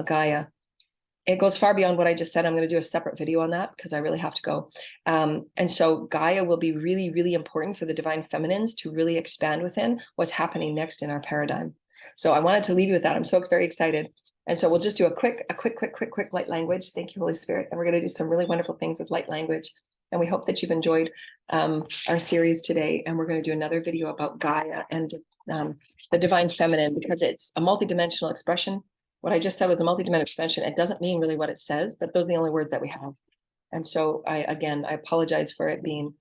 Gaia. It goes far beyond what I just said. I'm going to do a separate video on that because I really have to go. And so Gaia will be really, really important for the divine feminines to really expand within what's happening next in our paradigm. So I wanted to leave you with that. I'm so very excited. And so we'll just do a quick light language. Thank you, Holy Spirit. And we're going to do some really wonderful things with light language. And we hope that you've enjoyed our series today. And we're going to do another video about Gaia and the divine feminine, because it's a multidimensional expression. What I just said was a multidimensional expression. It doesn't mean really what it says, but those are the only words that we have. And so I apologize for it being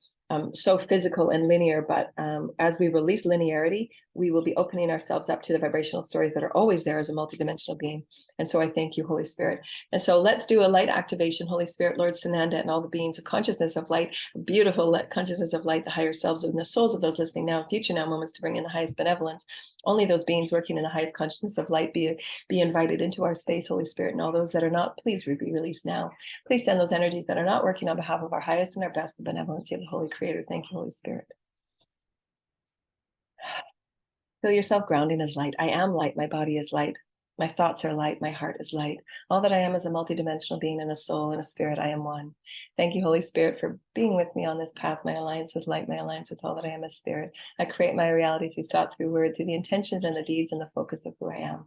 so physical and linear, but as we release linearity, we will be opening ourselves up to the vibrational stories that are always there as a multidimensional being. And so I thank you, Holy Spirit. And so let's do a light activation. Holy Spirit, Lord Sananda, and all the beings of consciousness of light, beautiful consciousness of light, the higher selves and the souls of those listening now and future now moments to bring in the highest benevolence. Only those beings working in the highest consciousness of light be invited into our space, Holy Spirit, and all those that are not, please be released now. Please send those energies that are not working on behalf of our highest and our best, the benevolency of the Holy Creator. Thank you, Holy Spirit. Feel yourself grounding as light. I am light. My body is light. My thoughts are light. My heart is light. All that I am is a multidimensional being and a soul and a spirit. I am one. Thank you, Holy Spirit, for being with me on this path. My alliance with light, my alliance with all that I am as spirit. I create my reality through thought, through word, through the intentions and the deeds and the focus of who I am.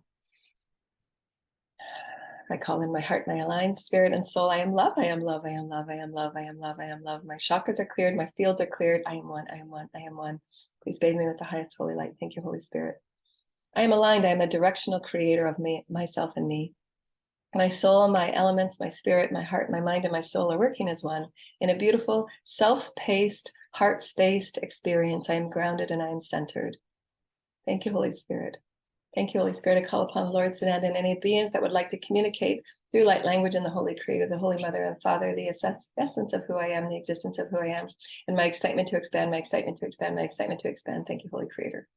I call in my heart, my alliance, spirit, and soul. I am love. I am love. I am love. I am love. I am love. I am love. My chakras are cleared. My fields are cleared. I am one. I am one. I am one. Please bathe me with the highest holy light. Thank you, Holy Spirit. I am aligned. I am a directional creator of me, myself, and me. My soul, my elements, my spirit, my heart, my mind, and my soul are working as one in a beautiful, self-paced, heart-spaced experience. I am grounded and I am centered. Thank you, Holy Spirit. Thank you, Holy Spirit. I call upon Lord Sananda and any beings that would like to communicate through light language and the Holy Creator, the Holy Mother and Father, the essence of who I am, the existence of who I am, and my excitement to expand, my excitement to expand, my excitement to expand. Thank you, Holy Creator.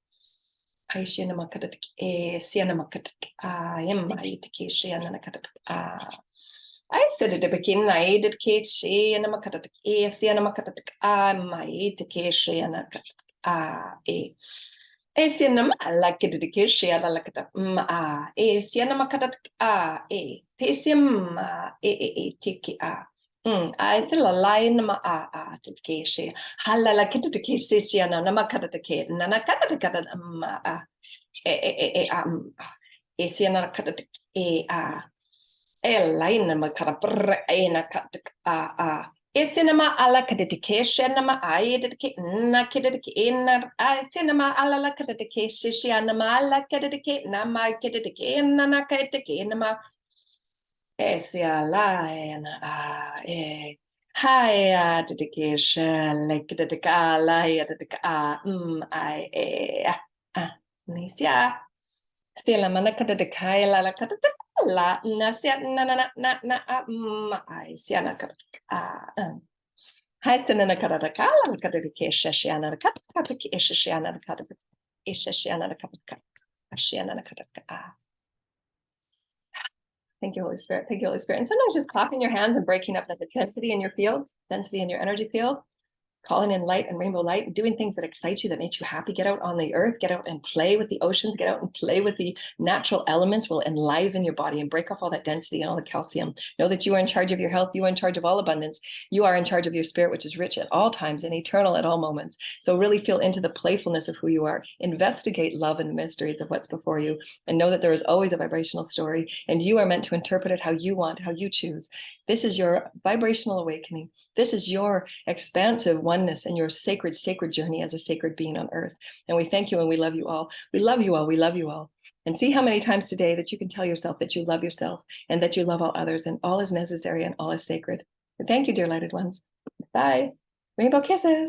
I said it begin. I did she and a macatic a see and a macatic my take she and a Esianam like it the kishi ala like esianam katat tesium tiki I still a line ma to kishi hala like it the kishi siana namakata the kid nanakata the katat esiana katat line ma karapr na kat cinema alla kadedication nama I dedicate na kededicate I cinema alla kadedication she anama alla kadedicate nama kededicate na kadedicate nama esia la hi dedication like dedicala dedica I nisia sila mana kadedicai la kadedicala na sia na I sia na Hi, Sananda Karadakala, Kadaki, Shashiana, Kataki, Shashiana, Kataki, Shashiana, Kataka. Thank you, Holy Spirit. Thank you, Holy Spirit. And sometimes just clapping your hands and breaking up the density in your field, density in your energy field, calling in light and rainbow light, doing things that excite you, that makes you happy. Get out on the earth, get out and play with the oceans, get out and play with the natural elements will enliven your body and break off all that density and all the calcium. Know that you are in charge of your health. You are in charge of all abundance. You are in charge of your spirit, which is rich at all times and eternal at all moments. So really feel into the playfulness of who you are. Investigate love and the mysteries of what's before you, and know that there is always a vibrational story, and you are meant to interpret it how you want, how you choose. This is your vibrational awakening. This is your expansive oneness and your sacred journey as a sacred being on earth. And we thank you and we love you all. We love you all. We love you all. And see how many times today that you can tell yourself that you love yourself and that you love all others, and all is necessary and all is sacred. And thank you, dear lighted ones. Bye. Rainbow kisses.